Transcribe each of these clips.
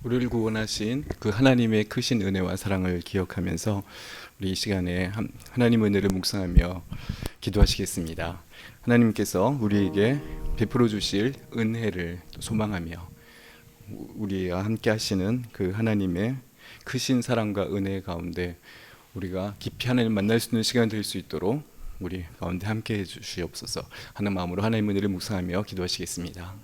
우리를 구원하신 그 하나님의 크신 은혜와 사랑을 기억하면서 우리 이 시간에 하나님 은혜를 묵상하며 기도하시겠습니다. 하나님께서 우리에게 베풀어 주실 은혜를 소망하며 우리와 함께 하시는 그 하나님의 크신 사랑과 은혜 가운데 우리가 깊이 하나님을 만날 수 있는 시간 될 수 있도록 우리 가운데 함께 해 주시옵소서. 하는 마음으로 하나님 은혜를 묵상하며 기도하시겠습니다.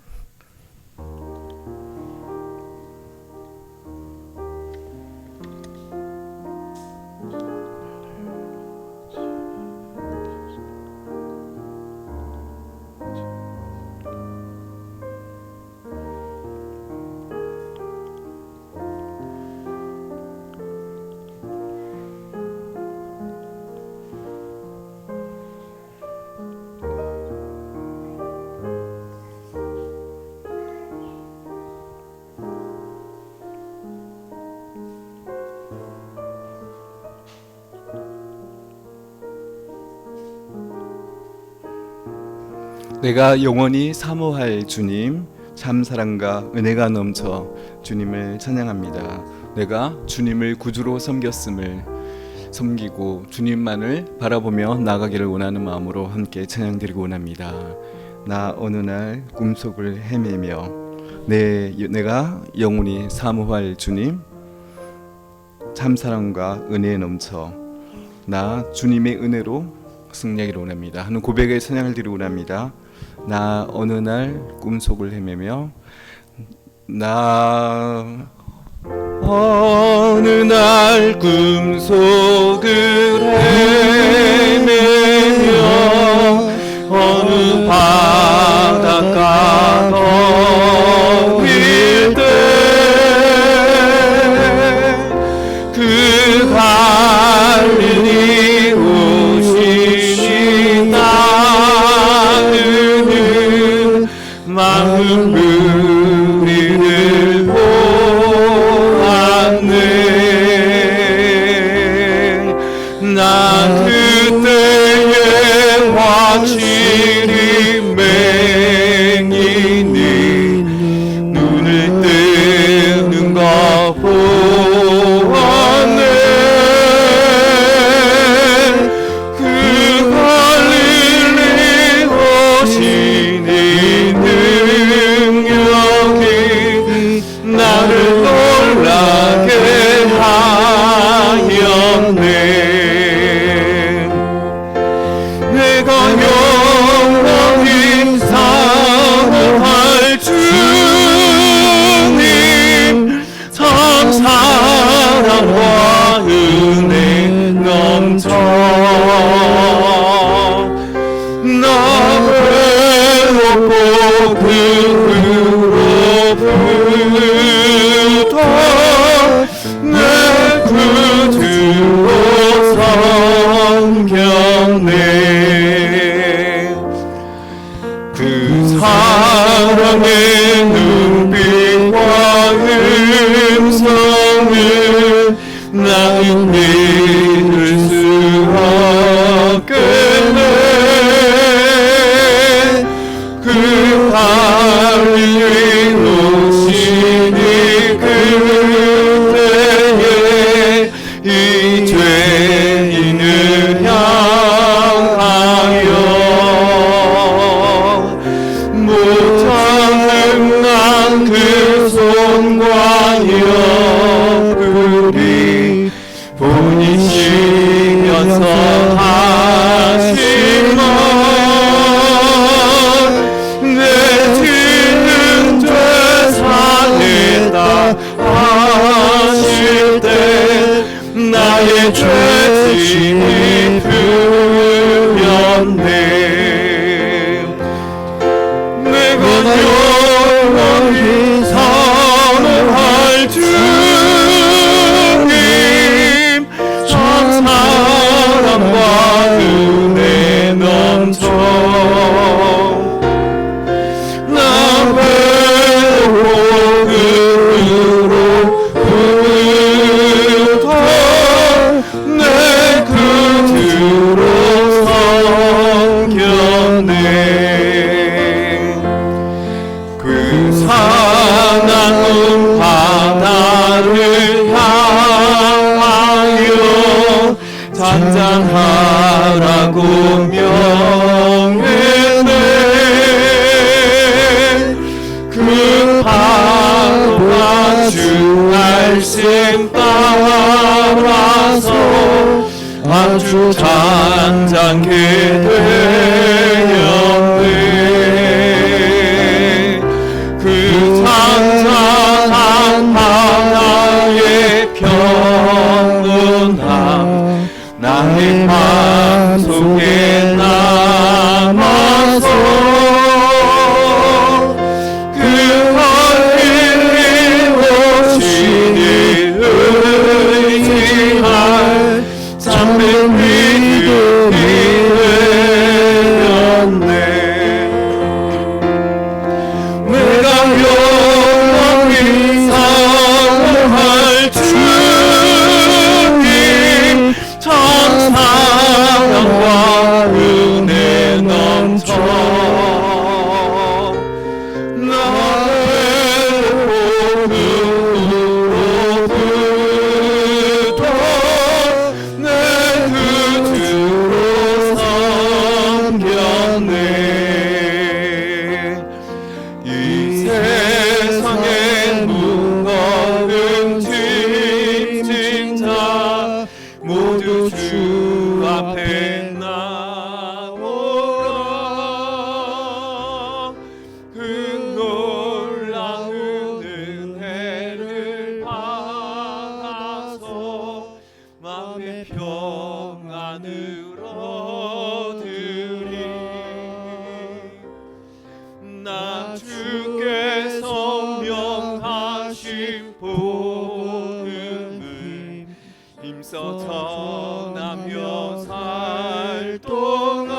내가 영원히 사모할 주님, 참 사랑과 은혜가 넘쳐 주님을 찬양합니다. 내가 주님을 구주로 섬기고 주님만을 바라보며 나가기를 원하는 마음으로 함께 찬양드리고 원합니다. 나 어느 날 꿈속을 헤매며 내가 영원히 사모할 주님, 참 사랑과 은혜에 넘쳐 나 주님의 은혜로 승리하기를 원합니다 하는 고백의 찬양을 드리고 원합니다. 나 어느 날 꿈속을 헤매며 나 어느 날 꿈속을 헤매며 어느 바닷가 너일 때 그 갈릴리 오시니 나는 마음 우리를 보았네. 나 그때의 확실히 맹인이 눈을 뜨는 것 보았네. 그 갈릴리 오시니 능력이 나를 놀라게 하였네. 내가 영원히 사모할 주님, 참 사랑과 은혜 넘쳐 나 외롭고 그로부터 내 구주로 섬겼네. 그 사랑의 눈빛과 음성을 나는 믿을 수 없겠네. 그 갈릴리 오시니 그때에 이 죄인을 향하여 못하는 난 그 손과 옆구리 보이시면서 하신 말 내 죄는 되살렸다 하실 때 나의 죄짐이 풀렸네. 내가 영원히 사모할 주님, 참 사랑과 은혜 넘쳐 나 외롭고 그로부터 내 그 주 말씀 따라서 아주 잔잔케 되었네. 그 잔잔한 바다의 평온함 나의 맘 속에 남아서 그걸 오시니 의지할 참된 믿음이 되었네. 내가 영원히 사랑할 주님 참 사랑과 은혜 넘쳐 모두 주 앞에 나오라. 그 놀라운 은혜를 받아서 마음의 평안을 얻으리. 나 주께서 명하신 복음을 힘써 전하며 살 동안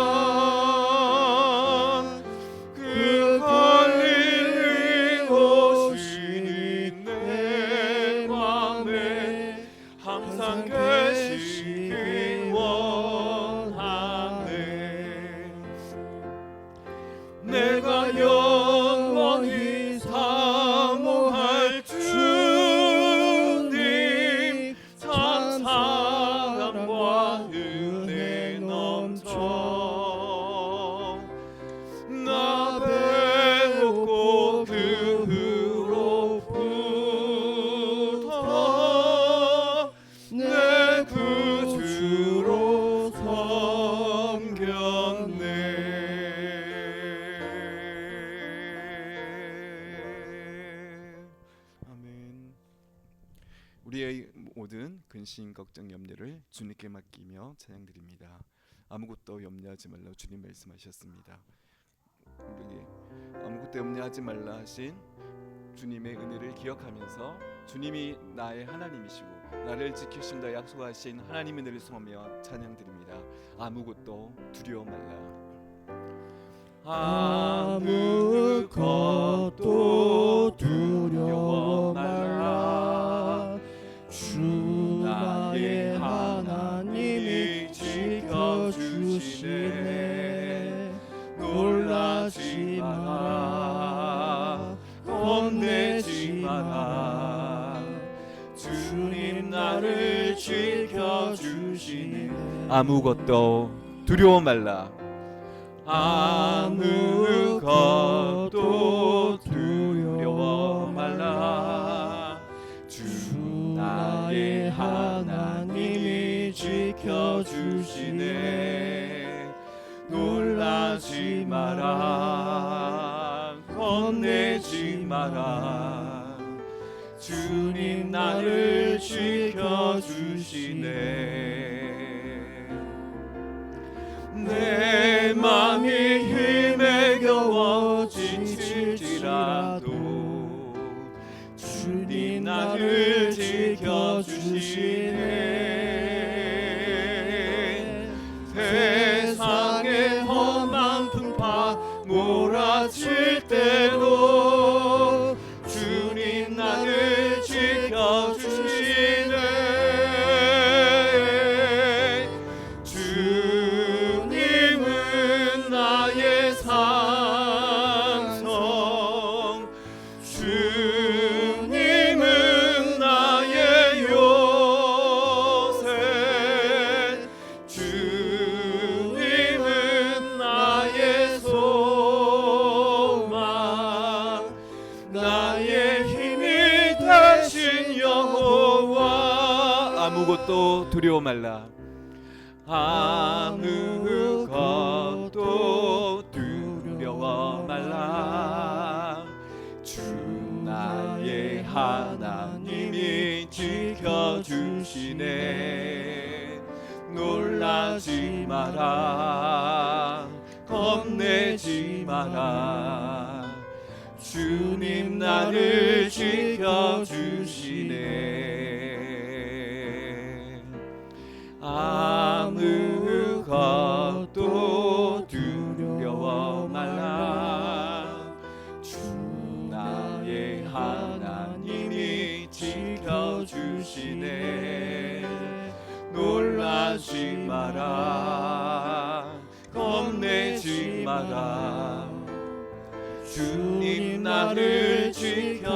그 권리를 오시니 내 맘에 항상 계시길 원하네. 내가 영원히 사모할 주님 참 사랑과 은혜 넘쳐 나 배웠고 그 후로부터 내 구주로 섬겼네. 아멘. 우리의 모든 근심, 걱정, 염려를 주님께 맡기며 찬양드립니다. 아무것도 염려하지 말라 주님 말씀하셨습니다. 우리 아무것도 염려하지 말라 하신 주님의 은혜를 기억하면서 주님이 나의 하나님이시고 나를 지키신다 약속하신 하나님의 은혜를 송하며 찬양드립니다. 아무것도 두려워 말라. 아무것도 두려워 말라. 주 나의 하나님이 지켜주시네. 놀라지 마라. 겁내지 마라. 주님 나를 지켜주시네. 아무것도 두려워 말라. 아무것도 두려워 말라. 주 나의 하나님이 지켜주시네. 놀라지 마라. 겁내지 마라. 주님 나를 지켜주시네. 내 맘이 힘에 겨워 지칠지라도 주님 나를 지켜주시네. 세상의 험한 풍파 몰아칠 때도 주님 나를 지켜주시네. 주님은 나의 산성, 주님은 나의 요새, 주님은 나의 소망, 나의 힘이 아무것도 두려워 말라. 아무것도 두려워 말라. 주 나의 하나님이 지켜주시네. 놀라지 마라, 겁내지 마라. 주님 나를 지켜주시네. 아무것도 두려워 말라. 주 나의 하나님이 지켜주시네. 놀라지 마라, 겁내지 마라. 주님 나를 지켜주시네.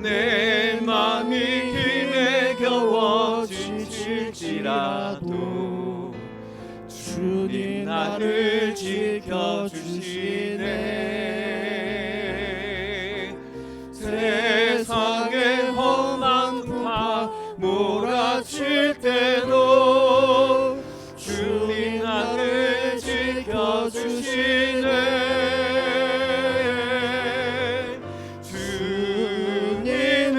내 맘이 힘에 겨워 지칠지라도 주님 나를 지켜주시네. 세상의 험한 파 몰아칠 때도 주님 나를 지켜주시네. 주님은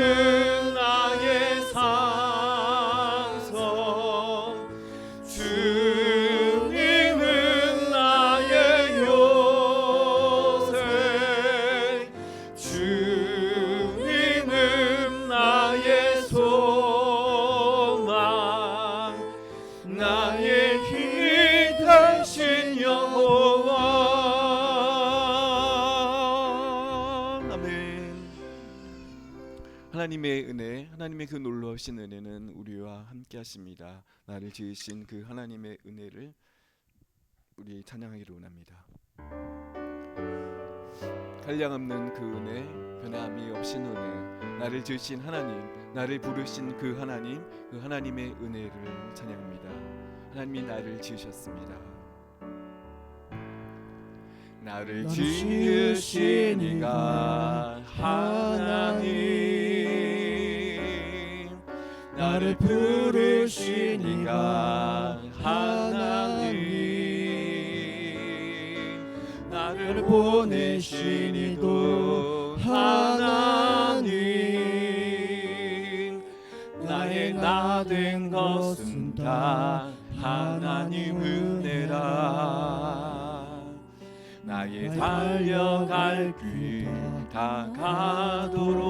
나의 산성, 주님은 나의 요새, 주님은 나의 소망, 나의 힘 되신 여호와. 아멘. 하나님의 은혜, 하나님의 그 놀라우신 은혜는 우리와 함께 하십니다. 나를 지으신 그 하나님의 은혜를 우리 찬양하기를 원합니다. 한량없는 그 은혜, 변함이 없인 은혜, 나를 지으신 하나님, 나를 부르신 그 하나님의 은혜를 찬양합니다. 하나님이 나를 지으셨습니다. 나를 지으신 이가 하나님, 나를 부르신 이가 하나님, 나를 보내신 이도 하나님, 나의 나 된 것은 다 하나님 은혜라. 나의 달려갈 길 다 가도록,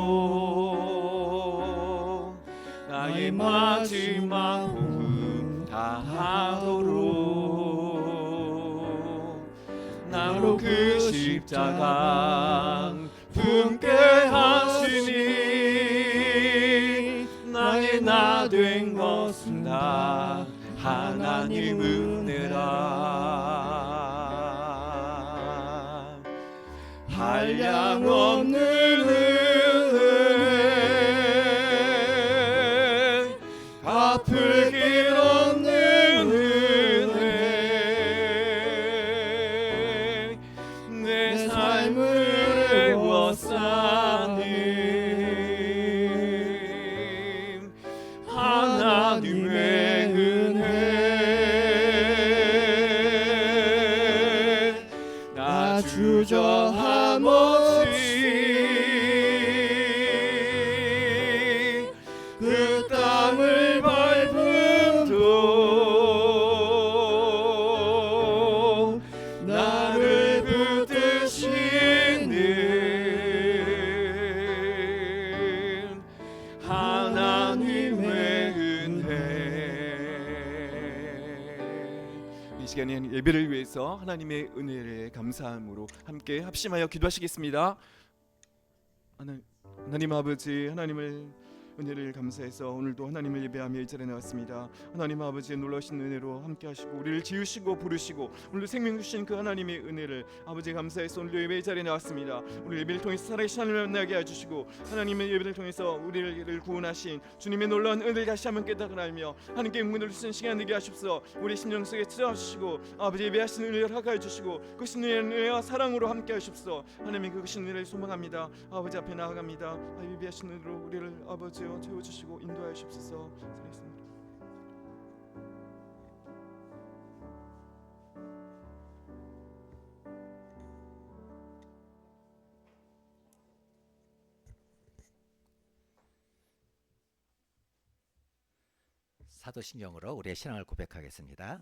나의 마지막 호흡 다 하도록, 나로 그 십자가 품게 하시니, 나의 나 된 것은 다 하나님 은혜라. 한량없는 은혜, 갚을 길 없는 은혜, 내 삶을 애워싸님 하나님의 은혜. 나 주저함 없이 그 땅을 밟음도 나를 붙드시는 하나님의 은혜. 이 시간에 예배를 위해서 하나님의 은혜를 감사함으로 함께 합심하여 기도하시겠습니다. 하나님 아버지, 하나님을 은혜를 감사해서 오늘도 하나님을 예배하며 이 자리에 나왔습니다. 하나님 아버지의 놀라신 은혜로 함께 하시고 우리를 지으시고 부르시고 오늘도 생명 주신 그 하나님의 은혜를 아버지 감사해서 오늘도 예배 자리에 나왔습니다. 우리 예배를 통해서 살아계신 하나님을 만나게 해주시고 하나님의 예배를 통해서 우리를 구원하신 주님의 놀라운 은혜를 다시 한번 깨닫고 알며 하나님께 영광을 주신 시간 되게 하십시오. 우리 심령 속에 찾아주시고 아버지 예배하신 은혜를 허가해 주시고 그 신의 은혜와 사랑으로 함께 하십시오. 하나님의 그 신의 소망합니다. 아버지 앞에 나아갑니다. 예배하신 은혜로 우리를 아버지여 채워주시고 인도하여 주옵소서. 살겠습니다. 사도신경으로 우리의 신앙을 고백하겠습니다.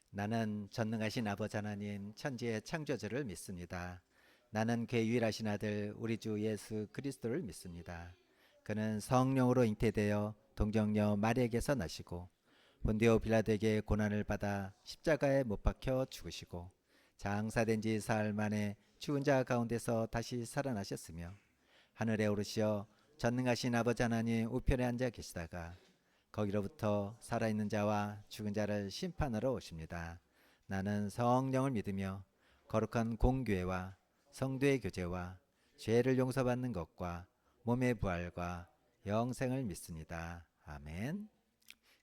나는 전능하신 아버지 하나님 천지의 창조주를 믿습니다. 나는 그의 유일하신 아들 우리 주 예수 그리스도를 믿습니다. 그는 성령으로 잉태되어 동정녀 마리아에게서 나시고 본디오 빌라도에게 고난을 받아 십자가에 못 박혀 죽으시고 장사된 지 사흘 만에 죽은 자 가운데서 다시 살아나셨으며 하늘에 오르시어 전능하신 아버지 하나님 우편에 앉아 계시다가 거기로부터 살아있는 자와 죽은 자를 심판하러 오십니다. 나는 성령을 믿으며 거룩한 공교회와 성도의 교제와 죄를 용서받는 것과 몸의 부활과 영생을 믿습니다. 아멘.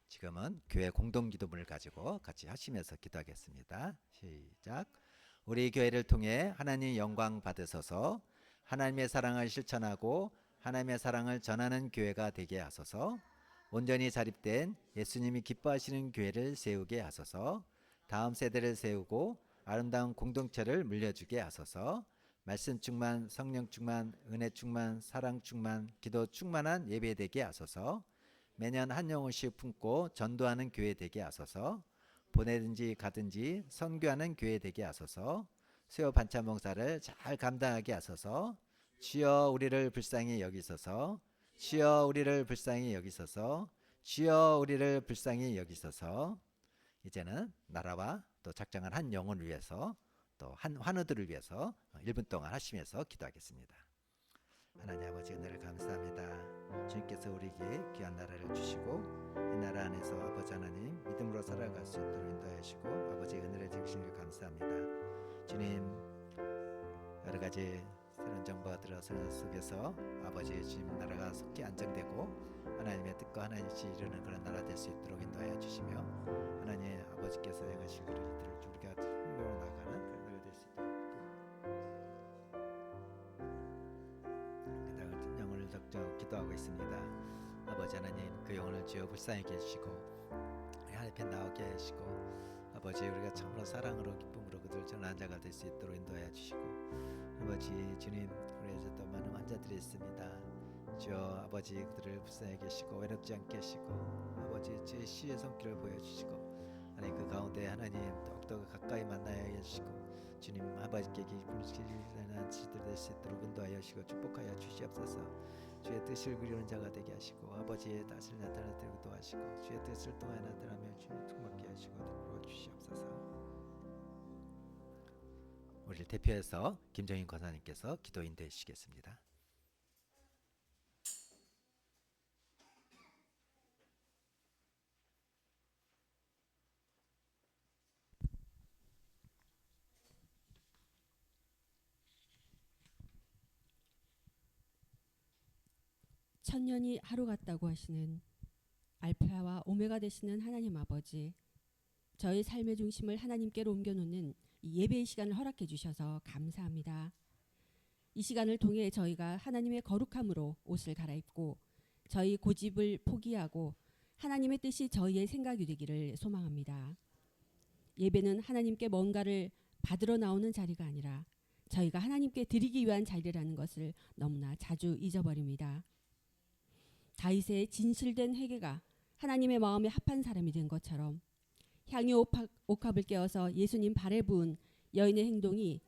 지금은 교회 공동기도문을 가지고 같이 하시면서 기도하겠습니다. 시작. 우리 교회를 통해 하나님 영광 받으소서. 하나님의 사랑을 실천하고 하나님의 사랑을 전하는 교회가 되게 하소서. 온전히 자립된 예수님이 기뻐하시는 교회를 세우게 하소서. 다음 세대를 세우고 아름다운 공동체를 물려주게 하소서. 말씀 충만, 성령 충만, 은혜 충만, 사랑 충만, 기도 충만한 예배 되게 하소서. 매년 한 영혼씩 품고 전도하는 교회 되게 하소서. 보내든지 가든지 선교하는 교회 되게 하소서. 수요 반찬 봉사를 잘 감당하게 하소서. 주여 우리를 불쌍히 여기소서. 주여 우리를 불쌍히 여기소서. 주여 우리를 불쌍히 여기소서. 이제는 나라와 또 작정한 한 영혼을 위해서 또 한 환우들을 위해서 1분 동안 하시면서 기도하겠습니다. 하나님 아버지 은혜를 감사합니다. 주님께서 우리에게 귀한 나라를 주시고 이 나라 안에서 아버지 하나님 믿음으로 살아갈 수 있도록 인도해 주시고 아버지의 은혜를 주시는 걸 감사합니다. 주님 여러 가지 새로운 정부가 들어서는 속에서 아버지의 주님 나라가 속히 안정되고 하나님의 뜻과 하나님의 뜻이 이루는 그런 나라 될 수 있도록 인도하여 주시며 하나님 아버지께서 행하실 그런 일들을 우리가 힘으로 나가는 그런 나라 될 수 있도록 그 영혼을 적정 기도하고 있습니다. 아버지 하나님 그 영혼을 주여 불쌍히 해주시고 하나님 앞에 나오게 하시고 아버지 우리가 참으로 사랑으로 기쁨으로 그들 전하는 자가 될 수 있도록 인도하여 주시고 아버지 주님 우리에서 또 많은 환자들이 있습니다. 주여 아버지 그들을 불쌍히 계시고 외롭지 않게 하시고 아버지 제 시의 손길을 보여주시고 하나님 그 가운데 하나님 더욱더 가까이 만나야 해주시고 주님 아버지께 기쁘시는 지들 될 수 있도록 인도하여 주시고 축복하여 주시옵소서. 주의 뜻을 그리는 자가 되게 하시고 아버지의 뜻을 나타내도록 하시고 주의 뜻을 통하여 나타나며 주님 통받게 하시고 도와 주시옵소서. 우리를 대표해서 김정인 권사님께서 기도 인도해 주시겠습니다. 천년이 하루 같다고 하시는 알파와 오메가 되시는 하나님 아버지, 저희 삶의 중심을 하나님께로 옮겨놓는 이 예배의 시간을 허락해 주셔서 감사합니다. 이 시간을 통해 저희가 하나님의 거룩함으로 옷을 갈아입고 저희 고집을 포기하고 하나님의 뜻이 저희의 생각이 되기를 소망합니다. 예배는 하나님께 뭔가를 받으러 나오는 자리가 아니라 저희가 하나님께 드리기 위한 자리라는 것을 너무나 자주 잊어버립니다. 다윗의 진실된 회개가 하나님의 마음에 합한 사람이 된 것처럼 향유 옥합을 깨어서 예수님 발에 부은 여인의 행동이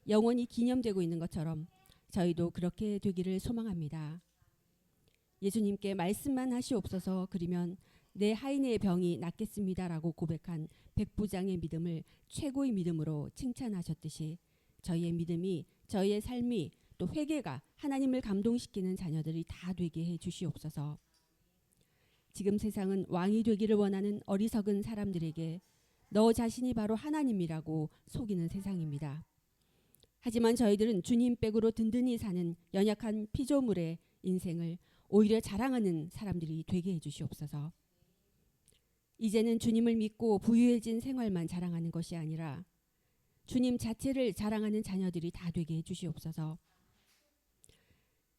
영원히 기념되고 있는 것처럼 저희도 그렇게 되기를 소망합니다. 예수님께 말씀만 하시옵소서 그러면 내 하인의 병이 낫겠습니다라고 고백한 백부장의 믿음을 최고의 믿음으로 칭찬하셨듯이 저희의 믿음이 저희의 삶이 또 또 회개가 하나님을 감동시키는 자녀들이 다 되게 해 주시옵소서. 지금 세상은 왕이 되기를 원하는 어리석은 사람들에게 너 자신이 바로 하나님이라고 속이는 세상입니다. 하지만 저희들은 주님 백으로 든든히 사는 연약한 피조물의 인생을 오히려 자랑하는 사람들이 되게 해주시옵소서. 이제는 주님을 믿고 부유해진 생활만 자랑하는 것이 아니라 주님 자체를 자랑하는 자녀들이 다 되게 해주시옵소서.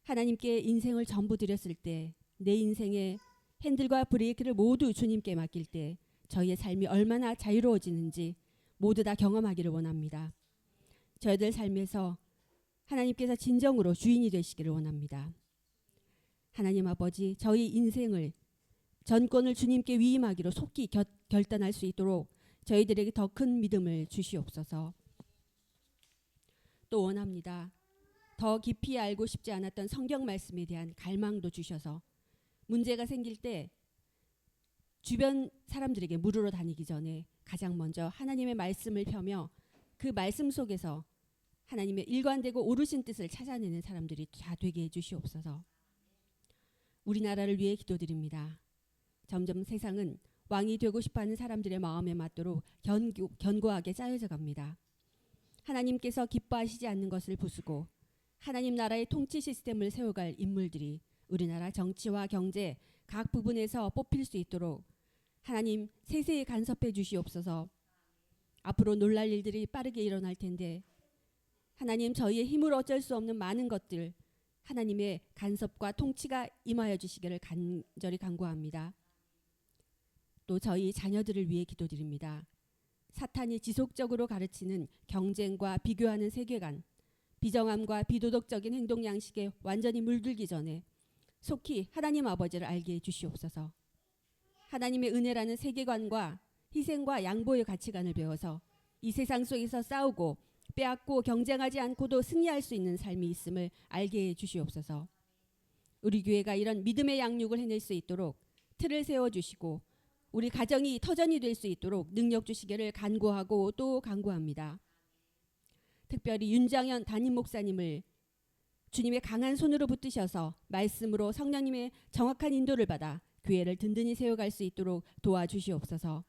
하나님께 인생을 전부 드렸을 때, 내 인생의 핸들과 브레이크를 모두 주님께 맡길 때 저희의 삶이 얼마나 자유로워지는지 모두 다 경험하기를 원합니다. 저희들 삶에서 하나님께서 진정으로 주인이 되시기를 원합니다. 하나님 아버지, 저희 인생을 전권을 주님께 위임하기로 속히 결단할 수 있도록 저희들에게 더 큰 믿음을 주시옵소서. 또 원합니다. 더 깊이 알고 싶지 않았던 성경 말씀에 대한 갈망도 주셔서 문제가 생길 때 주변 사람들에게 물으러 다니기 전에 가장 먼저 하나님의 말씀을 펴며 그 말씀 속에서 하나님의 일관되고 오르신 뜻을 찾아내는 사람들이 다 되게 해주시옵소서. 우리나라를 위해 기도드립니다. 점점 세상은 왕이 되고 싶어하는 사람들의 마음에 맞도록 견고하게 짜여져 갑니다. 하나님께서 기뻐하시지 않는 것을 부수고 하나님 나라의 통치 시스템을 세워갈 인물들이 우리나라 정치와 경제 각 부분에서 뽑힐 수 있도록 하나님 세세히 간섭해 주시옵소서. 앞으로 놀랄 일들이 빠르게 일어날 텐데 하나님 저희의 힘으로 어쩔 수 없는 많은 것들 하나님의 간섭과 통치가 임하여 주시기를 간절히 간구합니다. 또 저희 자녀들을 위해 기도드립니다. 사탄이 지속적으로 가르치는 경쟁과 비교하는 세계관, 비정함과 비도덕적인 행동 양식에 완전히 물들기 전에 속히 하나님 아버지를 알게 해주시옵소서. 하나님의 은혜라는 세계관과 희생과 양보의 가치관을 배워서 이 세상 속에서 싸우고 빼앗고 경쟁하지 않고도 승리할 수 있는 삶이 있음을 알게 해주시옵소서. 우리 교회가 이런 믿음의 양육을 해낼 수 있도록 틀을 세워주시고 우리 가정이 터전이 될 수 있도록 능력 주시기를 간구하고 또 간구합니다. 특별히 윤장현 담임 목사님을 주님의 강한 손으로 붙드셔서 말씀으로 성령님의 정확한 인도를 받아 교회를 든든히 세워갈 수 있도록 도와주시옵소서.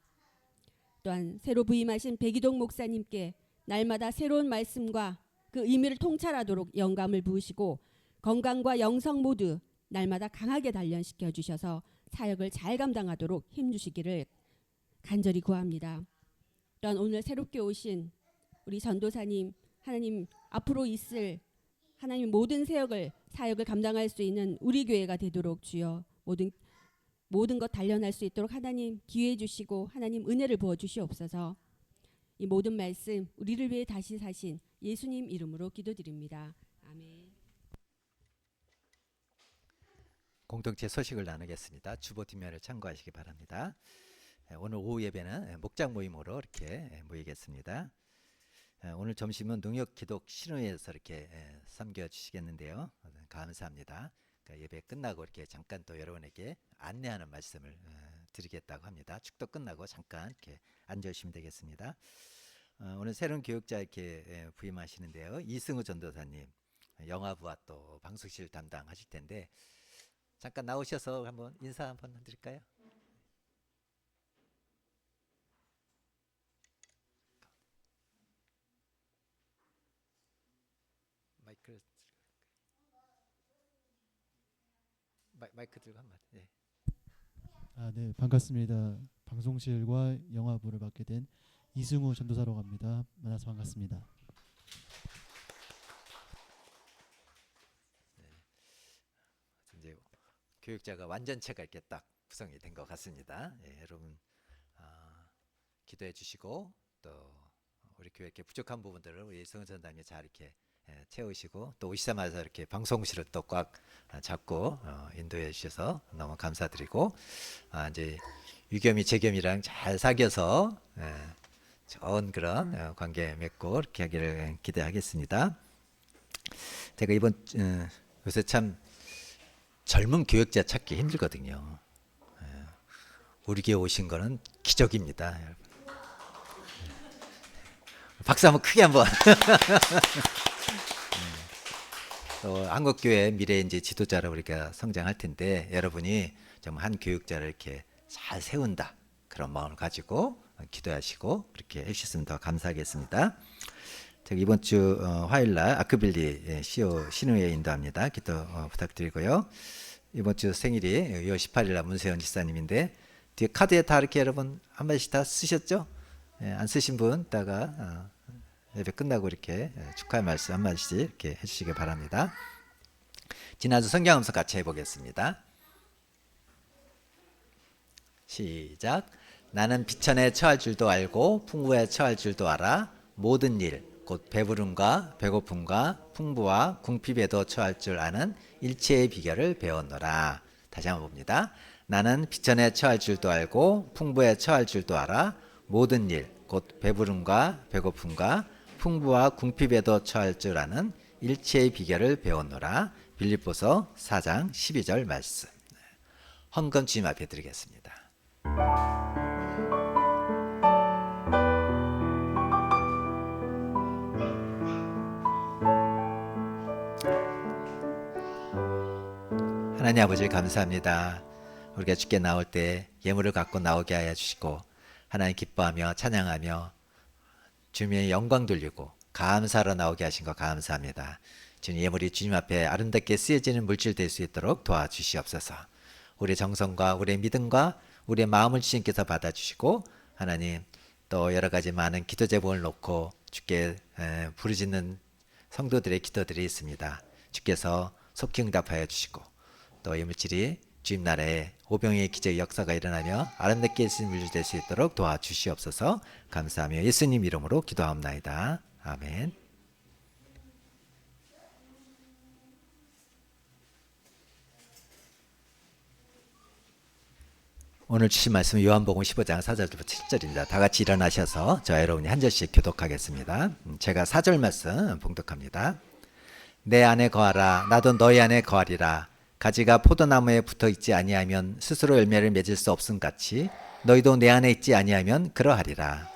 또한 새로 부임하신 백이동 목사님께 날마다 새로운 말씀과 그 의미를 통찰하도록 영감을 부으시고 건강과 영성 모두 날마다 강하게 단련시켜 주셔서 사역을 잘 감당하도록 힘주시기를 간절히 구합니다. 또한 오늘 새롭게 오신 우리 전도사님, 하나님 앞으로 있을 하나님 모든 사역을 감당할 수 있는 우리 교회가 되도록 주여 모든 것 단련할 수 있도록 하나님 기회해 주시고 하나님 은혜를 부어 주시옵소서. 이 모든 말씀 우리를 위해 다시 사신 예수님 이름으로 기도드립니다. 아멘. 공동체 소식을 나누겠습니다. 주보 뒷면을 참고하시기 바랍니다. 오늘 오후 예배는 목장 모임으로 이렇게 모이겠습니다. 오늘 점심은 농협 기독 신우회에서 이렇게 섬겨 주시겠는데요. 감사합니다. 그러니까 예배 끝나고 이렇게 잠깐 또 여러분에게 안내하는 말씀을 드리겠다고 합니다. 축도 끝나고 잠깐 이렇게 앉으시면 되겠습니다. 오늘 새로운 교육자 이렇게 부임하시는데요. 이승우 전도사님, 영화부와 또 방송실 담당하실 텐데 잠깐 나오셔서 한번 인사 한번 드릴까요? 마이크 들고 한번. 네. 네, 반갑습니다. 방송실과 영화부를 맡게 된 이승우 전도사라고 합니다. 만나서 반갑습니다. 이제 교육자가 완전체가 이렇게 딱 구성이 된 것 같습니다. 여러분 기도해 주시고 또 우리 교회 이렇게 부족한 부분들을 우리 이승우 전담이 잘 이렇게 채우시고 또 오시자마자 이렇게 방송실을 또 꽉 잡고 인도해 주셔서 너무 감사드리고 이제 유겸이 재겸이랑 잘 사귀어서 좋은 그런 관계 맺고 이렇게 하기를 기대하겠습니다. 제가 이번 요새 참 젊은 교육자 찾기 힘들거든요. 우리 교회 오신 거는 기적입니다, 여러분. 박수 한번 크게 한번. 또 한국교회 미래 이제 지도자로 우리가 성장할 텐데 여러분이 정말 한 교육자를 이렇게 잘 세운다 그런 마음을 가지고 기도하시고 그렇게 해주셨으면 더 감사하겠습니다. 제가 이번 주 화요일날 아크빌리 CEO 신우회 인도합니다. 기도 부탁드리고요. 이번 주 생일이 6월 18일날 문세현 지사님인데 뒤에 카드에 다 이렇게 여러분 한 마디씩 다 쓰셨죠? 안 쓰신 분 이따가 예배 끝나고 이렇게 축하의 말씀 한 마디씩 이렇게 해주시기 바랍니다. 지난주 성경 암송 같이 해보겠습니다. 시작. 나는 비천에 처할 줄도 알고 풍부에 처할 줄도 알아. 모든 일 곧 배부름과 배고픔과 풍부와 궁핍에도 처할 줄 아는 일체의 비결을 배웠노라. 다시 한번 봅니다. 나는 비천에 처할 줄도 알고 풍부에 처할 줄도 알아. 모든 일 곧 배부름과 배고픔과 풍부와 궁핍에도 처할 줄 아는 일체의 비결을 배웠노라. 빌립보서 4장 12절 말씀. 헌금 주님 앞에 드리겠습니다. 하나님 아버지 감사합니다. 우리가 주께 나올 때 예물을 갖고 나오게 하여 주시고 하나님 기뻐하며 찬양하며 주님의 영광 돌리고 감사로 나오게 하신 것 감사합니다. 주님 예물이 주님 앞에 아름답게 쓰여지는 물질 될 수 있도록 도와주시옵소서. 우리의 정성과 우리의 믿음과 우리의 마음을 주님께서 받아주시고 하나님 또 여러 가지 많은 기도 제목을 놓고 주께 부르짖는 성도들의 기도들이 있습니다. 주께서 속히 응답하여 주시고 또 이 물질이 주님 나라에 오병이의 기적 역사가 일어나며 아름답게 쓰인 물질 될 수 있도록 도와주시옵소서. 감사하며 예수님 이름으로 기도하옵나이다. 아멘. 오늘 주신 말씀은 요한복음 15장 4절부터 7절입니다. 다 같이 일어나셔서 저와 여러분이 한 절씩 교독하겠습니다. 제가 4절 말씀 봉독합니다. 내 안에 거하라 나도 너희 안에 거하리라. 가지가 포도나무에 붙어 있지 아니하면 스스로 열매를 맺을 수 없음 같이 너희도 내 안에 있지 아니하면 그러하리라.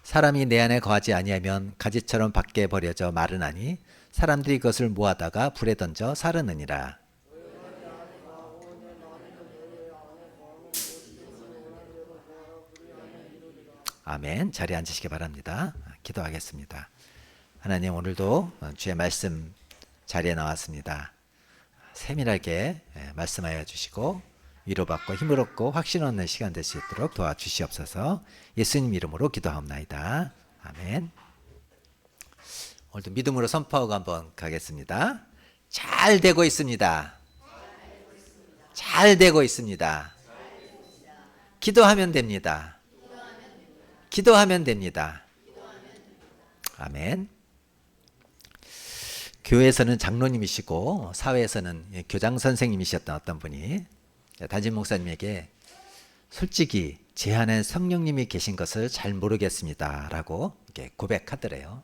사람이 내 안에 거하지 아니하면 가지처럼 밖에 버려져 마르나니 사람들이 그것을 모아다가 불에 던져 사르느니라. 아멘. 자리에 앉으시기 바랍니다. 기도하겠습니다. 하나님 오늘도 주의 말씀 자리에 나왔습니다. 세밀하게 말씀하여 주시고 위로받고 힘을 얻고 확신 얻는 시간 될 수 있도록 도와주시옵소서. 예수님 이름으로 기도하옵나이다. 아멘. 오늘도 믿음으로 선포하고 한번 가겠습니다. 잘 되고 있습니다. 잘 되고 있습니다. 기도하면 됩니다. 기도하면 됩니다. 아멘. 교회에서는 장로님이시고 사회에서는 교장 선생님이셨던 어떤 분이 단진 목사님에게 솔직히 제 안에 성령님이 계신 것을 잘 모르겠습니다 라고 이렇게 고백하더래요.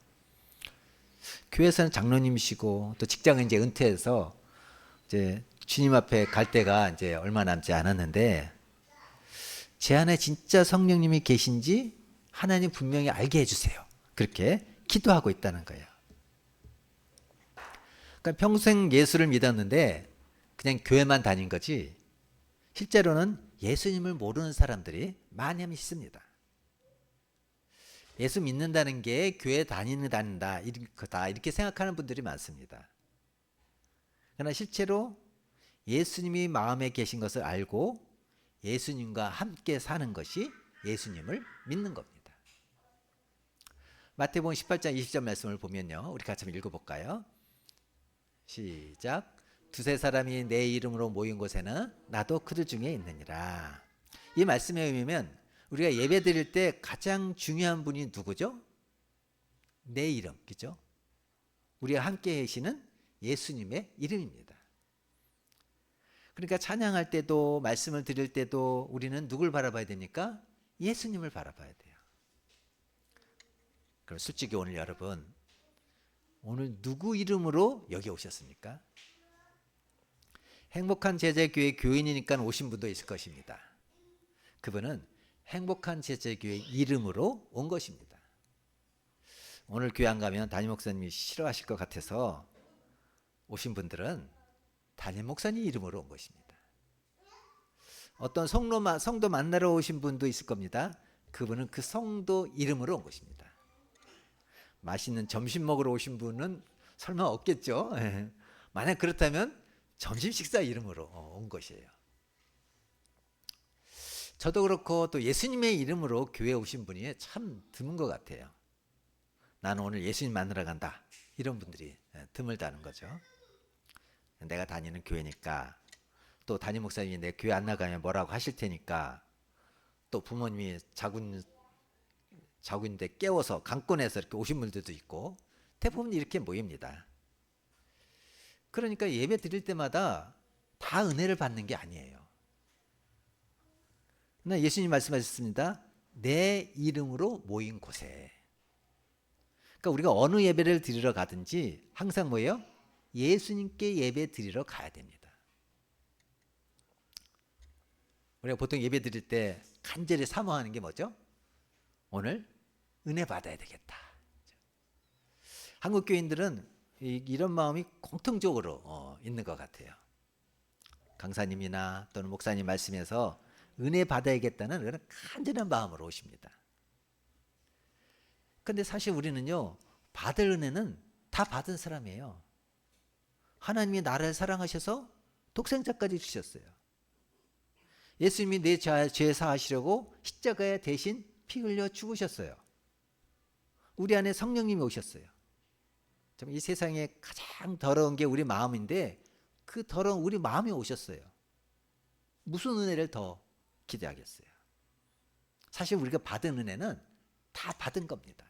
교회에서는 장로님이시고 또 직장은 이제 은퇴해서 이제 주님 앞에 갈 때가 이제 얼마 남지 않았는데 제 안에 진짜 성령님이 계신지 하나님 분명히 알게 해주세요. 그렇게 기도하고 있다는 거예요. 그러니까 평생 예수를 믿었는데 그냥 교회만 다닌 거지 실제로는 예수님을 모르는 사람들이 많이 있습니다. 예수 믿는다는 게 교회 다닌다 이렇게 생각하는 분들이 많습니다. 그러나 실제로 예수님이 마음에 계신 것을 알고 예수님과 함께 사는 것이 예수님을 믿는 겁니다. 마태복음 18장 20절 말씀을 보면요. 우리 같이 한번 읽어볼까요? 시작. 두세 사람이 내 이름으로 모인 곳에는 나도 그들 중에 있느니라. 이 말씀에 의하면 우리가 예배 드릴 때 가장 중요한 분이 누구죠? 내 이름, 그죠? 우리가 함께 계시는 예수님의 이름입니다. 그러니까 찬양할 때도 말씀을 드릴 때도 우리는 누굴 바라봐야 됩니까? 예수님을 바라봐야 돼요. 그럼 솔직히 오늘 여러분 오늘 누구 이름으로 여기 오셨습니까? 행복한 제자교회 교인이니까 오신 분도 있을 것입니다. 그분은 행복한 제자교회 이름으로 온 것입니다. 오늘 교회 안 가면 담임 목사님이 싫어하실 것 같아서 오신 분들은 담임 목사님 이름으로 온 것입니다. 어떤 성도 만나러 오신 분도 있을 겁니다. 그분은 그 성도 이름으로 온 것입니다. 맛있는 점심 먹으러 오신 분은 설마 없겠죠. 만약 그렇다면 점심 식사 이름으로 온 것이에요. 저도 그렇고 또 예수님의 이름으로 교회에 오신 분이 참 드문 것 같아요. 나는 오늘 예수님 만나러 간다. 이런 분들이 드물다는 거죠. 내가 다니는 교회니까, 또 담임 목사님이 내 교회 안 나가면 뭐라고 하실 테니까, 또 부모님이 자고인데 깨워서 강권해서 이렇게 오신 분들도 있고, 대부분 이렇게 모입니다. 그러니까 예배 드릴 때마다 다 은혜를 받는 게 아니에요. 그러나 예수님 말씀하셨습니다. 내 이름으로 모인 곳에. 그러니까 우리가 어느 예배를 드리러 가든지 항상 뭐예요? 예수님께 예배 드리러 가야 됩니다. 우리가 보통 예배 드릴 때 간절히 사모하는 게 뭐죠? 오늘 은혜 받아야 되겠다. 한국 교인들은 이런 마음이 공통적으로 있는 것 같아요. 강사님이나 또는 목사님 말씀에서 은혜 받아야겠다는 그런 간절한 마음으로 오십니다. 근데 사실 우리는요, 받을 은혜는 다 받은 사람이에요. 하나님이 나를 사랑하셔서 독생자까지 주셨어요. 예수님이 내 죄 사하시려고 십자가에 대신 피 흘려 죽으셨어요. 우리 안에 성령님이 오셨어요. 이 세상에 가장 더러운 게 우리 마음인데 그 더러운 우리 마음이 오셨어요. 무슨 은혜를 더 기대하겠어요? 사실 우리가 받은 은혜는 다 받은 겁니다.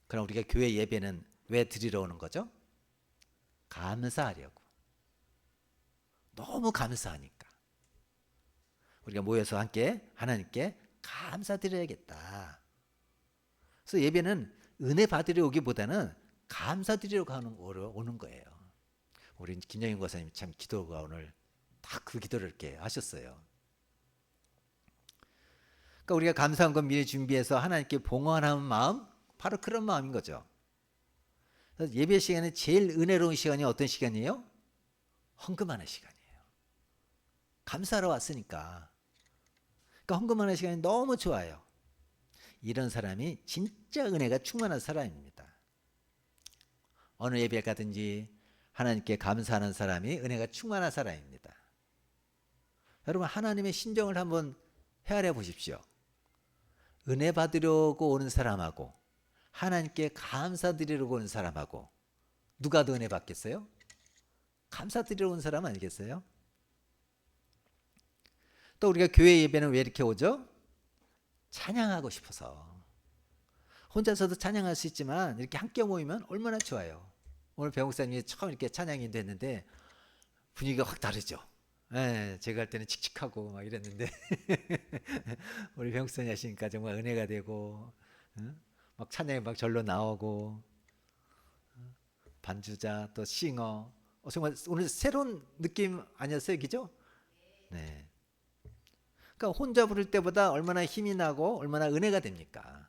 그럼 우리가 교회 예배는 왜 드리러 오는 거죠? 감사하려고. 너무 감사하니까. 우리가 모여서 함께 하나님께 감사드려야겠다. 그래서 예배는 은혜 받으러 오기보다는 감사드리러 오는 거예요. 우리 김영인 권사님이 참 기도가 오늘 다 그 기도를 이렇게 하셨어요. 그러니까 우리가 감사한 건 미리 준비해서 하나님께 봉헌하는 마음, 바로 그런 마음인 거죠. 그래서 예배 시간에 제일 은혜로운 시간이 어떤 시간이에요? 헌금하는 시간이에요. 감사하러 왔으니까. 그러니까 헌금하는 시간이 너무 좋아요. 이런 사람이 진짜 은혜가 충만한 사람입니다. 어느 예배 가든지 하나님께 감사하는 사람이 은혜가 충만한 사람입니다. 여러분, 하나님의 심정을 한번 헤아려 보십시오. 은혜 받으려고 오는 사람하고 하나님께 감사드리려고 오는 사람하고 누가 더 은혜 받겠어요? 감사드리러 온 사람 아니겠어요? 또 우리가 교회 예배는 왜 이렇게 오죠? 찬양하고 싶어서. 혼자서도 찬양할 수 있지만 이렇게 함께 모이면 얼마나 좋아요. 오늘 배목사님이 처음 이렇게 찬양이 됐는데 분위기가 확 다르죠. 예, 제가 할 때는 칙칙하고 막 이랬는데 우리 배목사님 하시니까 정말 은혜가 되고, 막 찬양이 막 절로 나오고, 반주자 또 싱어, 정말 오늘 새로운 느낌 아니었어요, 그죠? 네. 그러니까 혼자 부를 때보다 얼마나 힘이 나고 얼마나 은혜가 됩니까?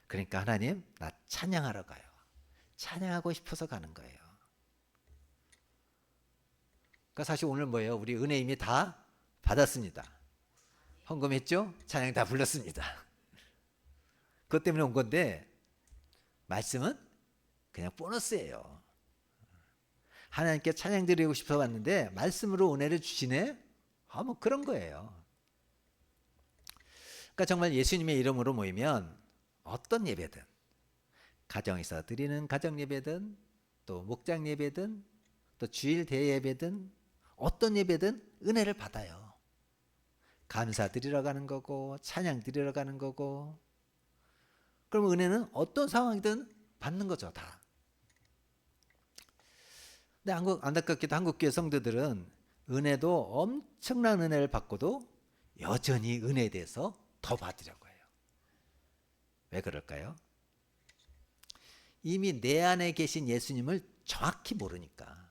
그러니까 하나님, 나 찬양하러 가요. 찬양하고 싶어서 가는 거예요. 그러니까 사실 오늘 뭐예요? 우리 은혜 이미 다 받았습니다. 헌금했죠? 찬양 다 불렀습니다. 그것 때문에 온 건데 말씀은 그냥 보너스예요. 하나님께 찬양 드리고 싶어 왔는데 말씀으로 은혜를 주시네? 뭐 그런 거예요. 그러니까 정말 예수님의 이름으로 모이면 어떤 예배든, 가정에서 드리는 가정 예배든, 또 목장 예배든, 또 주일 대예배든, 어떤 예배든 은혜를 받아요. 감사 드리러 가는 거고, 찬양 드리러 가는 거고. 그럼 은혜는 어떤 상황이든 받는 거죠, 다. 근데 안타깝게도 한국교회 성도들은 은혜도 엄청난 은혜를 받고도 여전히 은혜에 대해서 더 받으려고 해요. 왜 그럴까요? 이미 내 안에 계신 예수님을 정확히 모르니까.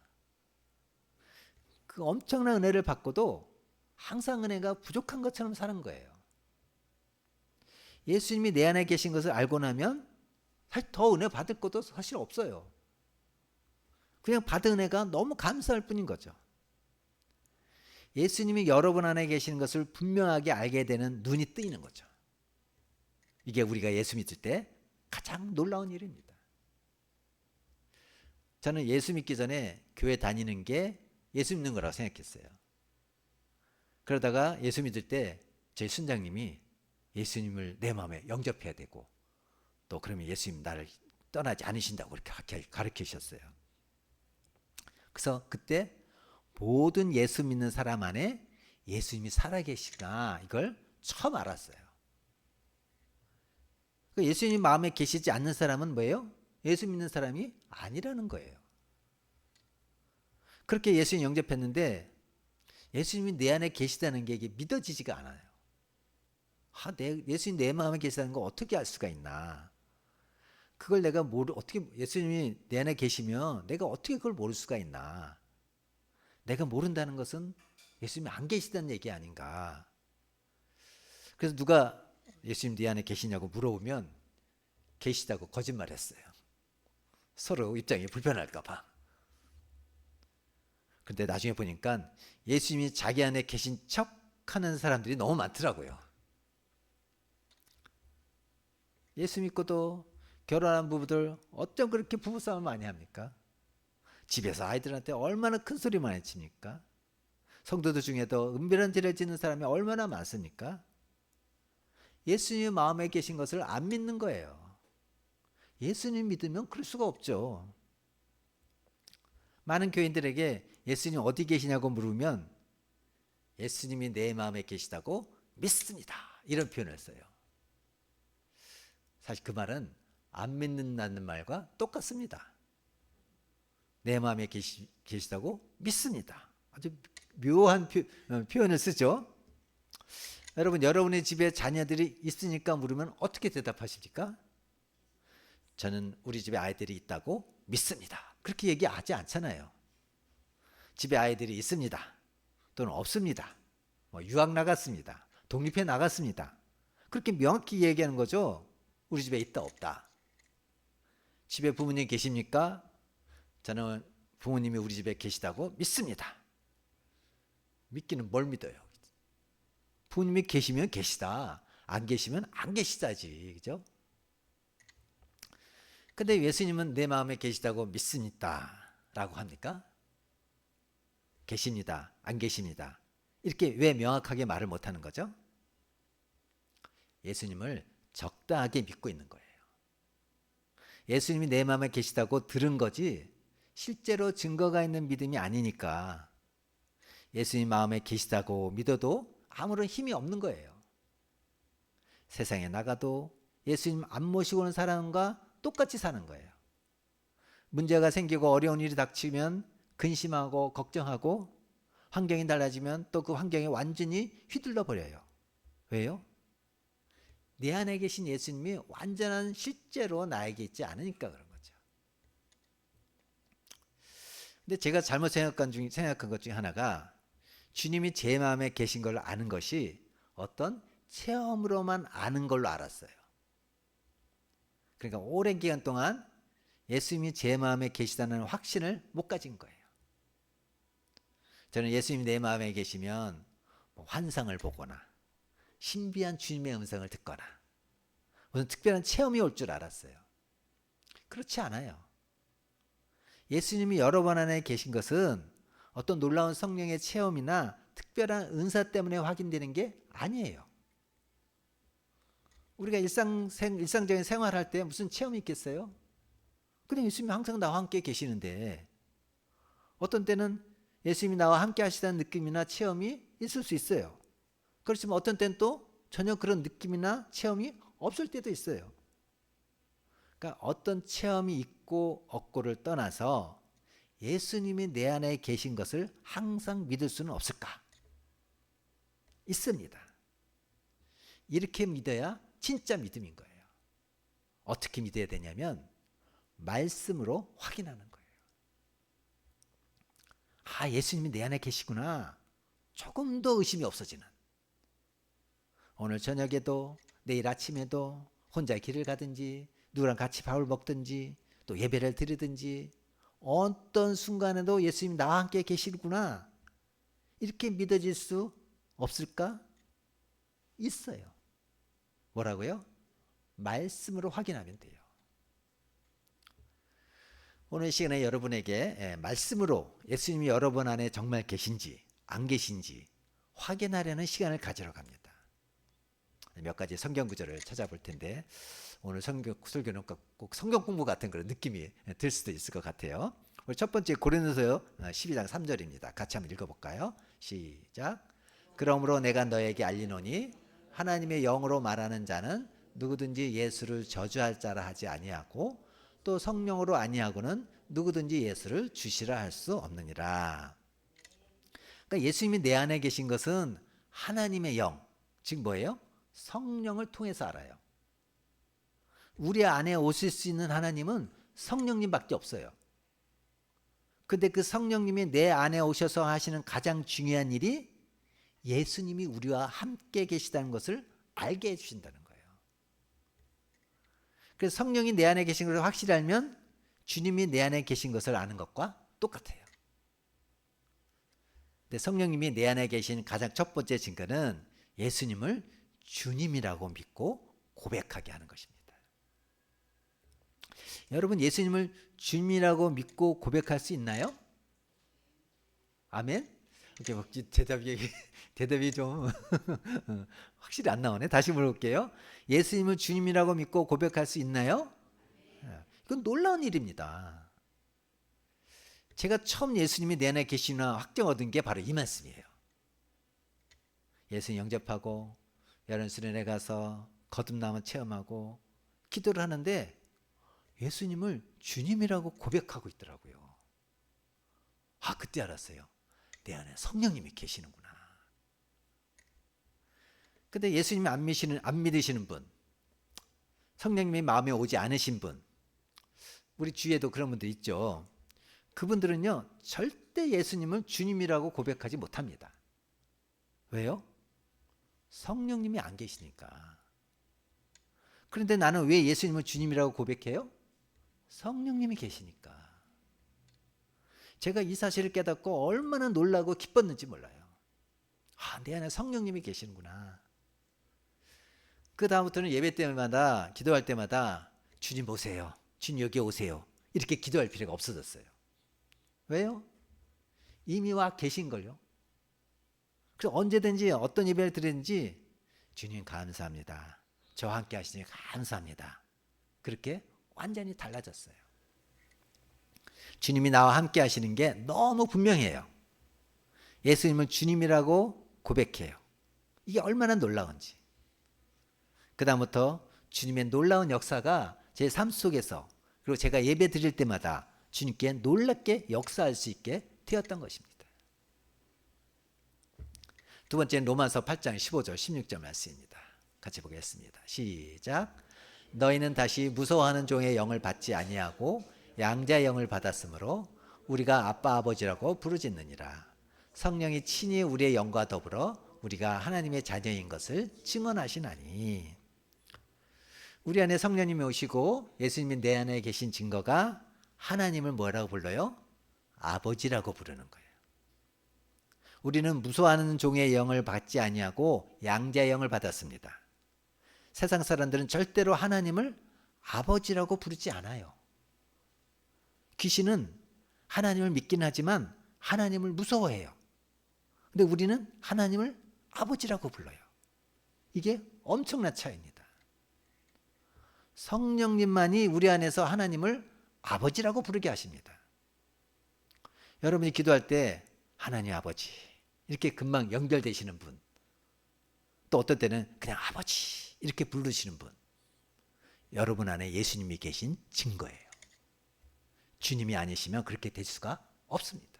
그 엄청난 은혜를 받고도 항상 은혜가 부족한 것처럼 사는 거예요. 예수님이 내 안에 계신 것을 알고 나면 사실 더 은혜 받을 것도 사실 없어요. 그냥 받은 은혜가 너무 감사할 뿐인 거죠. 예수님이 여러분 안에 계시는 것을 분명하게 알게 되는 눈이 뜨이는 거죠. 이게 우리가 예수 믿을 때 가장 놀라운 일입니다. 저는 예수 믿기 전에 교회 다니는 게 예수 믿는 거라고 생각했어요. 그러다가 예수 믿을 때 저희 순장님이 예수님을 내 마음에 영접해야 되고 또 그러면 예수님 나를 떠나지 않으신다고 그렇게 가르치셨어요. 그래서 그때 모든 예수 믿는 사람 안에 예수님이 살아계시구나 이걸 처음 알았어요. 예수님 마음에 계시지 않는 사람은 뭐예요? 예수 믿는 사람이 아니라는 거예요. 그렇게 예수님 영접했는데 예수님이 내 안에 계시다는 게 이게 믿어지지가 않아요. 예수님 내 마음에 계시다는 거 어떻게 알 수가 있나? 그걸 내가 어떻게 예수님이 내 안에 계시면 내가 어떻게 그걸 모를 수가 있나? 내가 모른다는 것은 예수님이 안 계시다는 얘기 아닌가? 그래서 누가 예수님 네 안에 계시냐고 물어보면 계시다고 거짓말했어요. 서로 입장이 불편할까 봐. 근데 나중에 보니까 예수님이 자기 안에 계신 척 하는 사람들이 너무 많더라고요. 예수 믿고도 결혼한 부부들 어쩜 그렇게 부부싸움을 많이 합니까? 집에서 아이들한테 얼마나 큰 소리 많이 칩니까? 성도들 중에도 은밀한 죄를 짓는 사람이 얼마나 많습니까? 예수님 마음에 계신 것을 안 믿는 거예요. 예수님 믿으면 그럴 수가 없죠. 많은 교인들에게 예수님 어디 계시냐고 물으면 예수님이 내 마음에 계시다고 믿습니다. 이런 표현을 써요. 사실 그 말은 안 믿는다는 말과 똑같습니다. 내 마음에 계시다고 믿습니다. 아주 묘한 표현을 쓰죠. 여러분, 여러분의 집에 자녀들이 있으니까 물으면 어떻게 대답하십니까? 저는 우리 집에 아이들이 있다고 믿습니다. 그렇게 얘기하지 않잖아요. 집에 아이들이 있습니다. 또는 없습니다. 유학 나갔습니다. 독립해 나갔습니다. 그렇게 명확히 얘기하는 거죠. 우리 집에 있다 없다. 집에 부모님 계십니까? 저는 부모님이 우리 집에 계시다고 믿습니다. 믿기는 뭘 믿어요? 부모님이 계시면 계시다. 안 계시면 안 계시다지. 그죠? 근데 예수님은 내 마음에 계시다고 믿습니다. 라고 합니까? 계십니다. 안 계십니다. 이렇게 왜 명확하게 말을 못하는 거죠? 예수님을 적당하게 믿고 있는 거예요. 예수님이 내 마음에 계시다고 들은 거지 실제로 증거가 있는 믿음이 아니니까 예수님 마음에 계시다고 믿어도 아무런 힘이 없는 거예요. 세상에 나가도 예수님 안 모시고 오는 사람과 똑같이 사는 거예요. 문제가 생기고 어려운 일이 닥치면 근심하고 걱정하고 환경이 달라지면 또 그 환경에 완전히 휘둘러 버려요. 왜요? 내 안에 계신 예수님이 완전한 실제로 나에게 있지 않으니까 그런 거죠. 근데 제가 잘못 생각한 것 중에 하나가 주님이 제 마음에 계신 걸 아는 것이 어떤 체험으로만 아는 걸로 알았어요. 그러니까 오랜 기간 동안 예수님이 제 마음에 계시다는 확신을 못 가진 거예요. 저는 예수님이 내 마음에 계시면 환상을 보거나 신비한 주님의 음성을 듣거나 무슨 특별한 체험이 올 줄 알았어요. 그렇지 않아요. 예수님이 여러 번 안에 계신 것은 어떤 놀라운 성령의 체험이나 특별한 은사 때문에 확인되는 게 아니에요. 우리가 일상적인 생활할 때 무슨 체험이 있겠어요? 그냥 예수님이 항상 나와 함께 계시는데 어떤 때는 예수님이 나와 함께 하시다는 느낌이나 체험이 있을 수 있어요. 그렇지만 어떤 때는 또 전혀 그런 느낌이나 체험이 없을 때도 있어요. 그러니까 어떤 체험이 있고 없고를 떠나서 예수님이 내 안에 계신 것을 항상 믿을 수는 없을까? 있습니다. 이렇게 믿어야 진짜 믿음인 거예요. 어떻게 믿어야 되냐면 말씀으로 확인하는 거예요. 아, 예수님이 내 안에 계시구나. 조금 더 의심이 없어지는. 오늘 저녁에도 내일 아침에도 혼자 길을 가든지 누구랑 같이 밥을 먹든지 또 예배를 드리든지 어떤 순간에도 예수님이 나와 함께 계시구나. 이렇게 믿어질 수 없을까? 있어요. 뭐라고요? 말씀으로 확인하면 돼요. 오늘 시간에 여러분에게 말씀으로 예수님이 여러분 안에 정말 계신지 안 계신지 확인하려는 시간을 가지러 갑니다. 몇 가지 성경 구절을 찾아볼 텐데 오늘 설교는 꼭 성경 공부 같은 그런 느낌이 들 수도 있을 것 같아요. 오늘 첫 번째 고린도서 12장 3절입니다. 같이 한번 읽어볼까요? 시작. 그러므로 내가 너에게 알리노니 하나님의 영으로 말하는 자는 누구든지 예수를 저주할 자라 하지 아니하고 또 성령으로 아니하고는 누구든지 예수를 주시라 할 수 없느니라. 그러니까 예수님이 내 안에 계신 것은 하나님의 영, 즉 뭐예요? 성령을 통해서 알아요. 우리 안에 오실 수 있는 하나님은 성령님밖에 없어요. 근데 그 성령님이 내 안에 오셔서 하시는 가장 중요한 일이 예수님이 우리와 함께 계시다는 것을 알게 해주신다는 거예요. 그래서 성령이 내 안에 계신 것을 확실히 알면 주님이 내 안에 계신 것을 아는 것과 똑같아요. 근데 성령님이 내 안에 계신 가장 첫 번째 증거는 예수님을 주님이라고 믿고 고백하게 하는 것입니다. 여러분 예수님을 주님이라고 믿고 고백할 수 있나요? 아멘? 이렇게 대답이 좀 확실히 안 나오네. 다시 물어볼게요. 예수님을 주님이라고 믿고 고백할 수 있나요? 이건 놀라운 일입니다. 제가 처음 예수님이 내 안에 계시나 확정 얻은 게 바로 이 말씀이에요. 예수님 영접하고 여름 수련회 가서 거듭남을 체험하고 기도를 하는데 예수님을 주님이라고 고백하고 있더라고요. 아, 그때 알았어요. 내 안에 성령님이 계시는구나. 근데 예수님이 안 믿으시는 분, 성령님이 마음에 오지 않으신 분, 우리 주위에도 그런 분들 있죠. 그분들은요, 절대 예수님을 주님이라고 고백하지 못합니다. 왜요? 성령님이 안 계시니까. 그런데 나는 왜 예수님을 주님이라고 고백해요? 성령님이 계시니까. 제가 이 사실을 깨닫고 얼마나 놀라고 기뻤는지 몰라요. 아, 내 안에 성령님이 계시는구나. 그 다음부터는 예배 때마다 기도할 때마다 주님 오세요. 주님 여기 오세요. 이렇게 기도할 필요가 없어졌어요. 왜요? 이미 와 계신걸요. 그래서 언제든지 어떤 예배를 드리든지 주님 감사합니다. 저와 함께 하시니 감사합니다. 그렇게 완전히 달라졌어요. 주님이 나와 함께 하시는 게 너무 분명해요. 예수님을 주님이라고 고백해요. 이게 얼마나 놀라운지. 그 다음부터 주님의 놀라운 역사가 제 삶 속에서 그리고 제가 예배 드릴 때마다 주님께 놀랍게 역사할 수 있게 되었던 것입니다. 두 번째는 로마서 8장 15절 16절 말씀입니다. 같이 보겠습니다. 시작. 너희는 다시 무서워하는 종의 영을 받지 아니하고 양자의 영을 받았으므로 우리가 아빠 아버지라고 부르짖느니라. 성령이 친히 우리의 영과 더불어 우리가 하나님의 자녀인 것을 증언하시나니. 우리 안에 성령님이 오시고 예수님이 내 안에 계신 증거가 하나님을 뭐라고 불러요? 아버지라고 부르는 거예요. 우리는 무서워하는 종의 영을 받지 아니하고 양자의 영을 받았습니다. 세상 사람들은 절대로 하나님을 아버지라고 부르지 않아요. 귀신은 하나님을 믿긴 하지만 하나님을 무서워해요. 근데 우리는 하나님을 아버지라고 불러요. 이게 엄청난 차이입니다. 성령님만이 우리 안에서 하나님을 아버지라고 부르게 하십니다. 여러분이 기도할 때 하나님 아버지 이렇게 금방 연결되시는 분, 또 어떤 때는 그냥 아버지 이렇게 부르시는 분, 여러분 안에 예수님이 계신 증거예요. 주님이 아니시면 그렇게 될 수가 없습니다.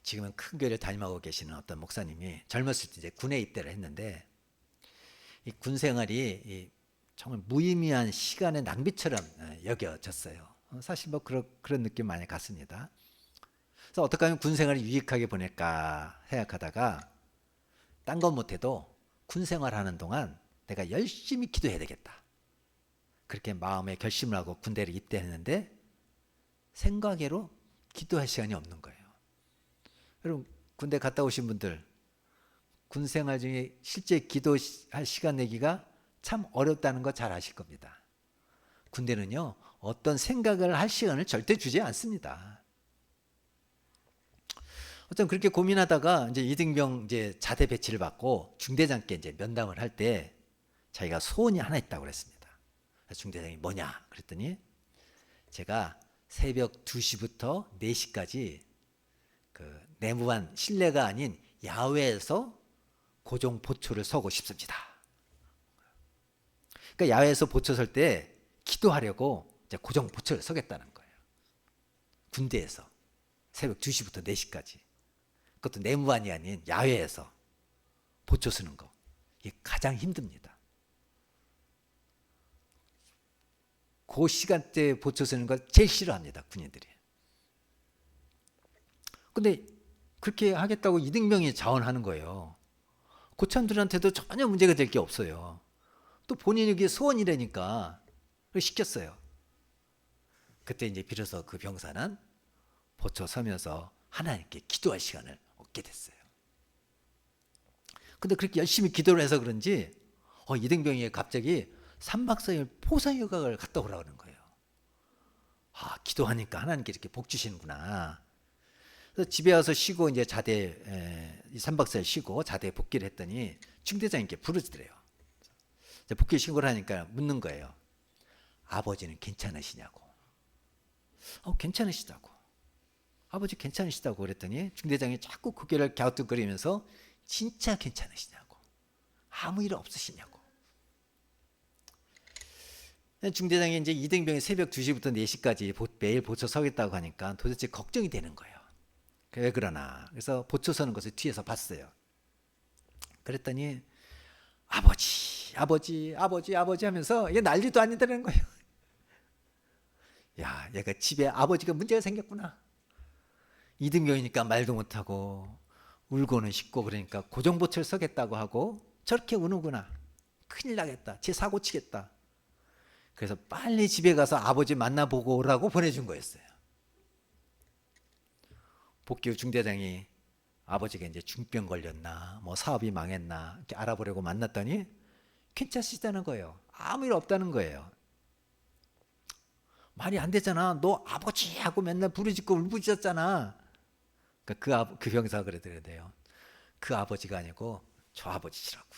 지금은 큰 교회를 담임하고 계시는 어떤 목사님이 젊었을 때 이제 군에 입대를 했는데 이 군 생활이 정말 무의미한 시간의 낭비처럼 여겨졌어요. 사실 뭐 그런 느낌 많이 갔습니다. 그래서 어떻게 하면 군 생활을 유익하게 보낼까 생각하다가 딴 건 못해도 군 생활하는 동안 내가 열심히 기도해야 되겠다. 그렇게 마음에 결심을 하고 군대를 입대했는데 생각외로 기도할 시간이 없는 거예요. 여러분 군대 갔다 오신 분들 군 생활 중에 실제 기도할 시간 내기가 참 어렵다는 거 잘 아실 겁니다. 군대는요 어떤 생각을 할 시간을 절대 주지 않습니다. 어떤 그렇게 고민하다가 이제 이등병 이제 자대 배치를 받고 중대장께 이제 면담을 할 때 자기가 소원이 하나 있다고 그랬습니다. 중대장이 뭐냐 그랬더니 제가 새벽 2시부터 4시까지 그 내무반 실내가 아닌 야외에서 고종 보초를 서고 싶습니다. 그러니까 야외에서 보초 설 때 기도하려고 이제 고종 보초를 서겠다는 거예요. 군대에서 새벽 2시부터 4시까지. 그것도 내무반이 아닌 야외에서 보초 서는 거. 이게 가장 힘듭니다. 그 시간대에 보초 서는 걸 제일 싫어합니다. 군인들이. 근데 그렇게 하겠다고 이등병이 자원하는 거예요. 고참들한테도 전혀 문제가 될 게 없어요. 또 본인이 이게 소원이라니까 시켰어요. 그때 이제 비로소 그 병사는 보초 서면서 하나님께 기도할 시간을 얻게 됐어요. 근데 그렇게 열심히 기도를 해서 그런지 이등병이 갑자기 3박 4일 포상휴가를 갔다 오라고 하는 거예요. 아, 기도하니까 하나님께 이렇게 복 주시는구나. 그래서 집에 와서 쉬고 이제 자대 3박 4일 쉬고 자대에 복귀를 했더니 중대장님께 부르시더래요. 복귀 신고를 하니까 묻는 거예요. 아버지는 괜찮으시냐고. 괜찮으시다고. 아버지 괜찮으시다고 그랬더니 중대장이 자꾸 고개를 갸우뚱거리면서 진짜 괜찮으시냐고. 아무 일 없으시냐고. 중대장이 이제 이등병이 새벽 2시부터 4시까지 매일 보초 서겠다고 하니까 도대체 걱정이 되는 거예요. 왜 그러나. 그래서 보초 서는 것을 뒤에서 봤어요. 그랬더니 아버지 하면서 이게 난리도 아니다는 거예요. 야, 얘가 집에 아버지가 문제가 생겼구나. 이등병이니까 말도 못하고 울고는 싶고 그러니까 고정보초를 서겠다고 하고 저렇게 우는구나. 큰일 나겠다. 제 사고 치겠다. 그래서 빨리 집에 가서 아버지 만나보고 오라고 보내준 거였어요. 복귀 후 중대장이 아버지가 이제 중병 걸렸나 뭐 사업이 망했나 이렇게 알아보려고 만났더니 괜찮으시다는 거예요. 아무 일 없다는 거예요. 말이 안 되잖아. 너 아버지 하고 맨날 부르짖고 울부짖었잖아. 그러니까 그 병사가 그러더래요. 그 아버지가 아니고 저 아버지시라고.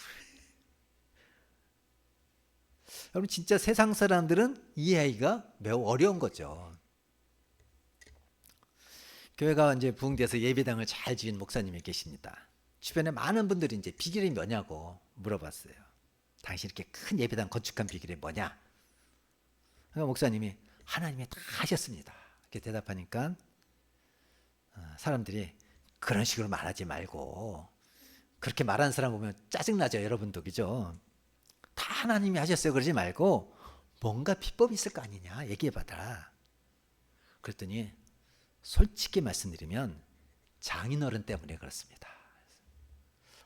여러분 진짜 세상 사람들은 이해하기가 매우 어려운 거죠. 교회가 이제 부흥돼서 예배당을 잘 지은 목사님이 계십니다. 주변에 많은 분들이 이제 비결이 뭐냐고 물어봤어요. 당신 이렇게 큰 예배당 건축한 비결이 뭐냐? 그러니까 목사님이 하나님이 다 하셨습니다. 이렇게 대답하니까 사람들이 그런 식으로 말하지 말고 그렇게 말하는 사람 보면 짜증나죠. 여러분도 그죠? 다 하나님이 하셨어요. 그러지 말고 뭔가 비법이 있을 거 아니냐 얘기해봐라. 그랬더니 솔직히 말씀드리면 장인어른 때문에 그렇습니다.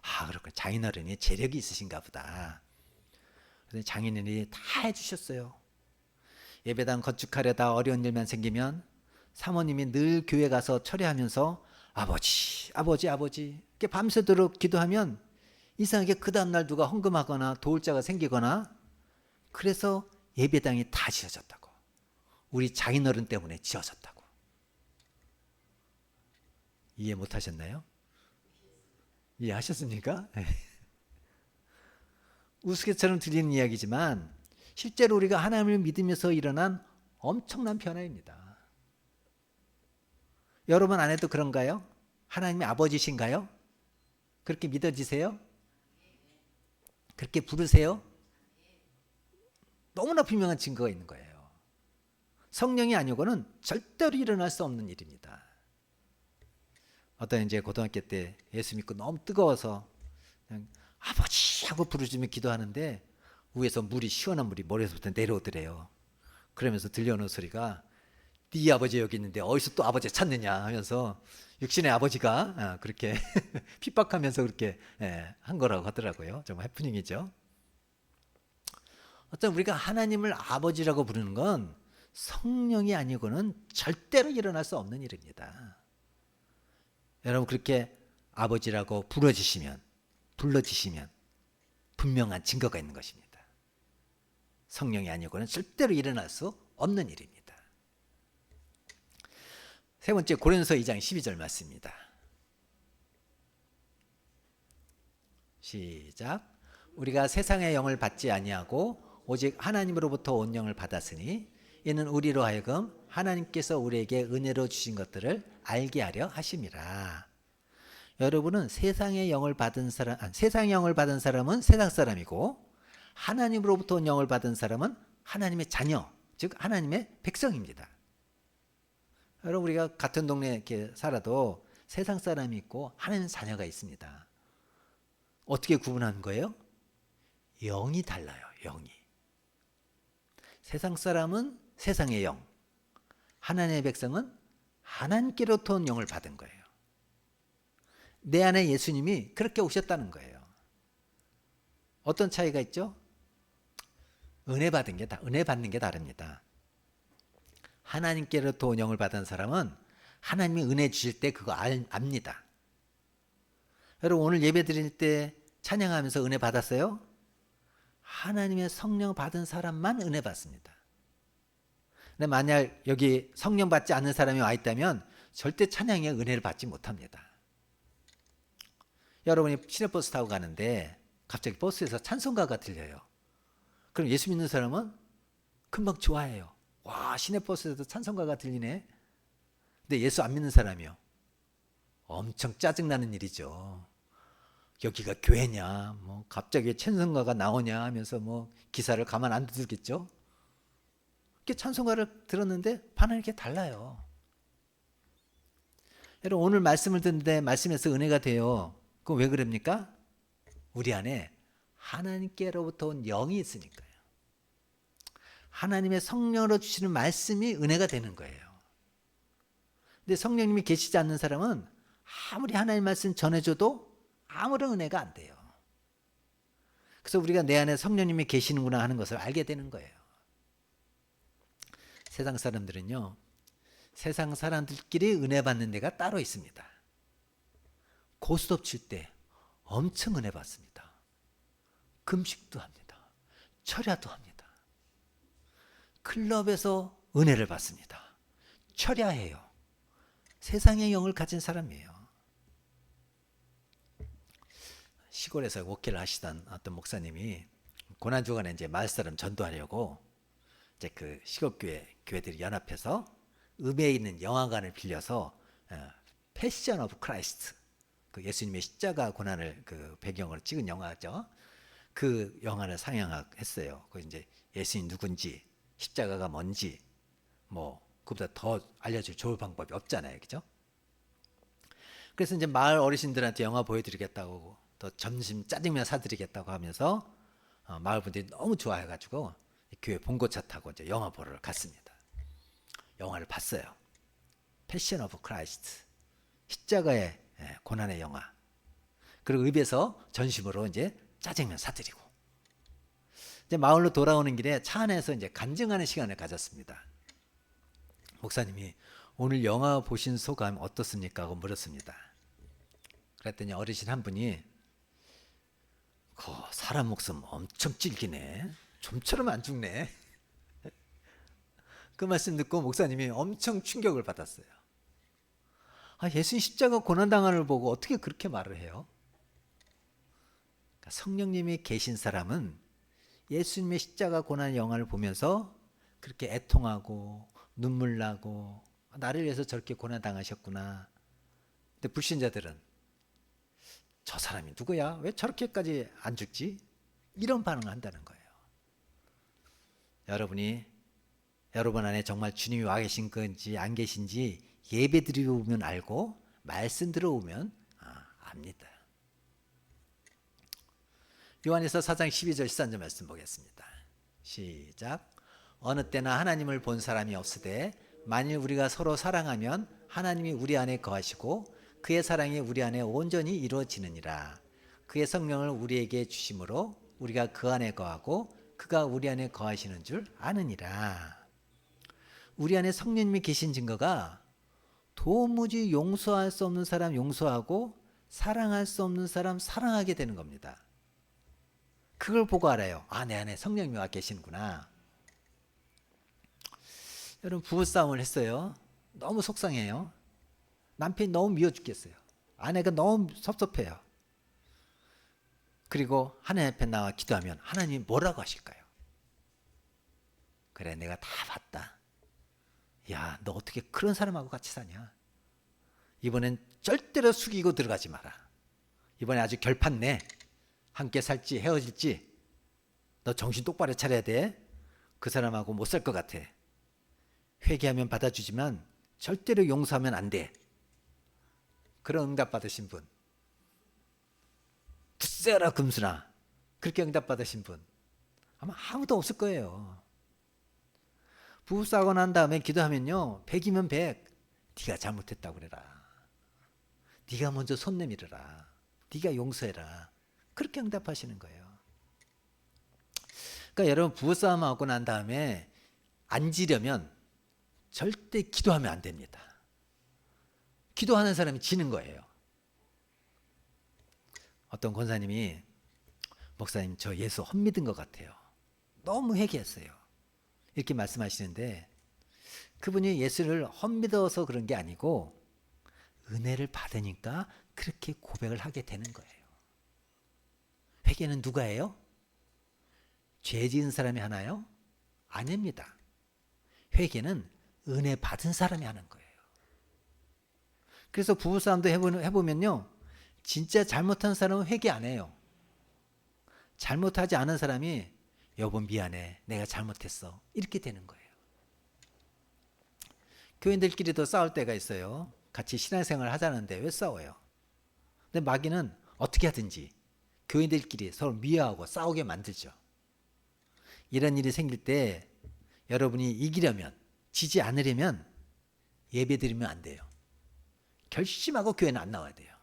아, 그렇군. 장인어른이 재력이 있으신가 보다. 그래서 장인어른이 다 해주셨어요. 예배당 건축하려다 어려운 일만 생기면 사모님이 늘 교회 가서 철회하면서 아버지 이렇게 밤새도록 기도하면 이상하게 그 다음날 누가 헌금하거나 도울 자가 생기거나 그래서 예배당이 다 지어졌다고. 우리 장인어른 때문에 지어졌다고. 이해 못하셨나요? 이해하셨습니까? 우스갯처럼 들리는 이야기지만 실제로 우리가 하나님을 믿으면서 일어난 엄청난 변화입니다. 여러분 안에도 그런가요? 하나님이 아버지신가요? 그렇게 믿어지세요? 그렇게 부르세요? 너무나 분명한 증거가 있는 거예요. 성령이 아니고는 절대로 일어날 수 없는 일입니다. 어떤 이제 고등학교 때 예수 믿고 너무 뜨거워서 그냥 아버지 하고 부르짖으며 기도하는데 위에서 시원한 물이 머리에서부터 내려오더래요. 그러면서 들려오는 소리가 네 아버지 여기 있는데 어디서 또 아버지 찾느냐 하면서 육신의 아버지가 그렇게 핍박하면서 그렇게 한 거라고 하더라고요. 정말 해프닝이죠. 어떤 우리가 하나님을 아버지라고 부르는 건 성령이 아니고는 절대로 일어날 수 없는 일입니다. 여러분 그렇게 아버지라고 불러주시면 분명한 증거가 있는 것입니다. 성령이 아니고는 절대로 일어날 수 없는 일입니다. 세 번째 고린도서 2장 12절 말씀입니다. 시작. 우리가 세상의 영을 받지 아니하고 오직 하나님으로부터 온 영을 받았으니 이는 우리로 하여금 하나님께서 우리에게 은혜로 주신 것들을 알게 하려 하심이라. 여러분은 세상의 영을 받은 사람은 세상 사람이고 하나님으로부터 온 영을 받은 사람은 하나님의 자녀, 즉 하나님의 백성입니다. 여러분 우리가 같은 동네에 이렇게 살아도 세상 사람이 있고 하나님 자녀가 있습니다. 어떻게 구분하는 거예요? 영이 달라요. 영이. 세상 사람은 세상의 영, 하나님의 백성은 하나님께로부터 온 영을 받은 거예요. 내 안에 예수님이 그렇게 오셨다는 거예요. 어떤 차이가 있죠? 은혜 받는 게 다릅니다. 하나님께로부터 온 영을 받은 사람은 하나님이 은혜 주실 때 그거 압니다. 여러분 오늘 예배 드릴 때 찬양하면서 은혜 받았어요? 하나님의 성령 받은 사람만 은혜 받습니다. 근데 만약 여기 성령 받지 않는 사람이 와 있다면 절대 찬양의 은혜를 받지 못합니다. 여러분이 시내버스 타고 가는데 갑자기 버스에서 찬송가가 들려요. 그럼 예수 믿는 사람은 금방 좋아해요. 와, 시내버스에서 찬송가가 들리네. 근데 예수 안 믿는 사람이요. 엄청 짜증나는 일이죠. 여기가 교회냐, 뭐 갑자기 찬송가가 나오냐 하면서 뭐 기사를 가만 안 두겠죠. 이렇게 찬송가를 들었는데 반응이 이렇게 달라요. 여러분 오늘 말씀을 듣는데 말씀에서 은혜가 돼요. 그럼 왜 그럽니까? 우리 안에 하나님께로부터 온 영이 있으니까요. 하나님의 성령으로 주시는 말씀이 은혜가 되는 거예요. 근데 성령님이 계시지 않는 사람은 아무리 하나님 말씀 전해줘도 아무런 은혜가 안 돼요. 그래서 우리가 내 안에 성령님이 계시는구나 하는 것을 알게 되는 거예요. 세상 사람들은요, 세상 사람들끼리 은혜 받는 데가 따로 있습니다. 고스톱 칠 때 엄청 은혜 받습니다. 금식도 합니다. 철야도 합니다. 클럽에서 은혜를 받습니다. 철야해요. 세상의 영을 가진 사람이에요. 시골에서 목회를 하시던 어떤 목사님이 고난주간에 이제 마을 사람 전도하려고 이제 그 교회들이 연합해서 읍에 있는 영화관을 빌려서 패션 오브 크라이스트, 그 예수님의 십자가 고난을 그 배경으로 찍은 영화죠. 그 영화를 상영했어요. 그 이제 예수님 누군지, 십자가가 뭔지, 뭐 그보다 더 알려줄 좋은 방법이 없잖아요, 그죠? 그래서 이제 마을 어르신들한테 영화 보여드리겠다고, 또 점심 짜장면 사드리겠다고 하면서 마을 분들이 너무 좋아해가지고 교회 봉고차 타고 이제 영화 보러 갔습니다. 영화를 봤어요. 패션 오브 크라이스트, 십자가의 고난의 영화. 그리고 읍에서 전심으로 이제 짜장면 사드리고, 이제 마을로 돌아오는 길에 차 안에서 이제 간증하는 시간을 가졌습니다. 목사님이 오늘 영화 보신 소감 어떻습니까? 하고 물었습니다. 그랬더니 어르신 한 분이 사람 목숨 엄청 찔기네. 좀처럼 안 죽네. 그 말씀 듣고 목사님이 엄청 충격을 받았어요. 예수님 십자가 고난당하는 보고 어떻게 그렇게 말을 해요? 그러니까 성령님이 계신 사람은 예수님의 십자가 고난 영화를 보면서 그렇게 애통하고 눈물 나고 나를 위해서 저렇게 고난당하셨구나. 근데 불신자들은 저 사람이 누구야? 왜 저렇게까지 안 죽지? 이런 반응을 한다는 거예요. 여러분 안에 정말 주님이 와 계신 건지 안 계신지 예배 드리면 알고 말씀 들어오면 압니다. 요한에서 4장 12절 13절 말씀 보겠습니다. 시작. 어느 때나 하나님을 본 사람이 없으되 만일 우리가 서로 사랑하면 하나님이 우리 안에 거하시고 그의 사랑이 우리 안에 온전히 이루어지느니라. 그의 성령을 우리에게 주심으로 우리가 그 안에 거하고 그가 우리 안에 거하시는 줄 아느니라. 우리 안에 성령님이 계신 증거가 도무지 용서할 수 없는 사람 용서하고 사랑할 수 없는 사람 사랑하게 되는 겁니다. 그걸 보고 알아요. 아, 내 안에 성령님이 와 계시는구나. 여러분, 부부싸움을 했어요. 너무 속상해요. 남편이 너무 미워 죽겠어요. 아내가 너무 섭섭해요. 그리고 하나님 앞에 나와 기도하면 하나님이 뭐라고 하실까요? 그래, 내가 다 봤다. 야, 너 어떻게 그런 사람하고 같이 사냐? 이번엔 절대로 숙이고 들어가지 마라. 이번에 아주 결판 내. 함께 살지 헤어질지 너 정신 똑바로 차려야 돼. 그 사람하고 못 살 것 같아. 회개하면 받아주지만 절대로 용서하면 안 돼. 그런 응답 받으신 분. 두세라 금수나. 그렇게 응답 받으신 분 아마 아무도 없을 거예요. 부부싸고 난 다음에 기도하면요, 100이면 100 네가 잘못했다고 그래라. 네가 먼저 손 내밀어라. 네가 용서해라. 그렇게 응답하시는 거예요. 그러니까 여러분, 부부싸움하고 난 다음에 앉으려면 절대 기도하면 안 됩니다. 기도하는 사람이 지는 거예요. 어떤 권사님이 목사님, 저 예수 헛믿은 것 같아요. 너무 회개했어요. 이렇게 말씀하시는데 그분이 예수를 헛믿어서 그런 게 아니고 은혜를 받으니까 그렇게 고백을 하게 되는 거예요. 회개는 누가 해요? 죄 지은 사람이 하나요? 아닙니다. 회개는 은혜 받은 사람이 하는 거예요. 그래서 부부싸움도 해보면요, 진짜 잘못한 사람은 회개 안 해요. 잘못하지 않은 사람이 여보 미안해, 내가 잘못했어, 이렇게 되는 거예요. 교인들끼리도 싸울 때가 있어요. 같이 신앙생활을 하자는데 왜 싸워요? 근데 마귀는 어떻게 하든지 교인들끼리 서로 미워하고 싸우게 만들죠. 이런 일이 생길 때 여러분이 이기려면, 지지 않으려면 예배 드리면 안 돼요. 결심하고 교회는 안 나와야 돼요.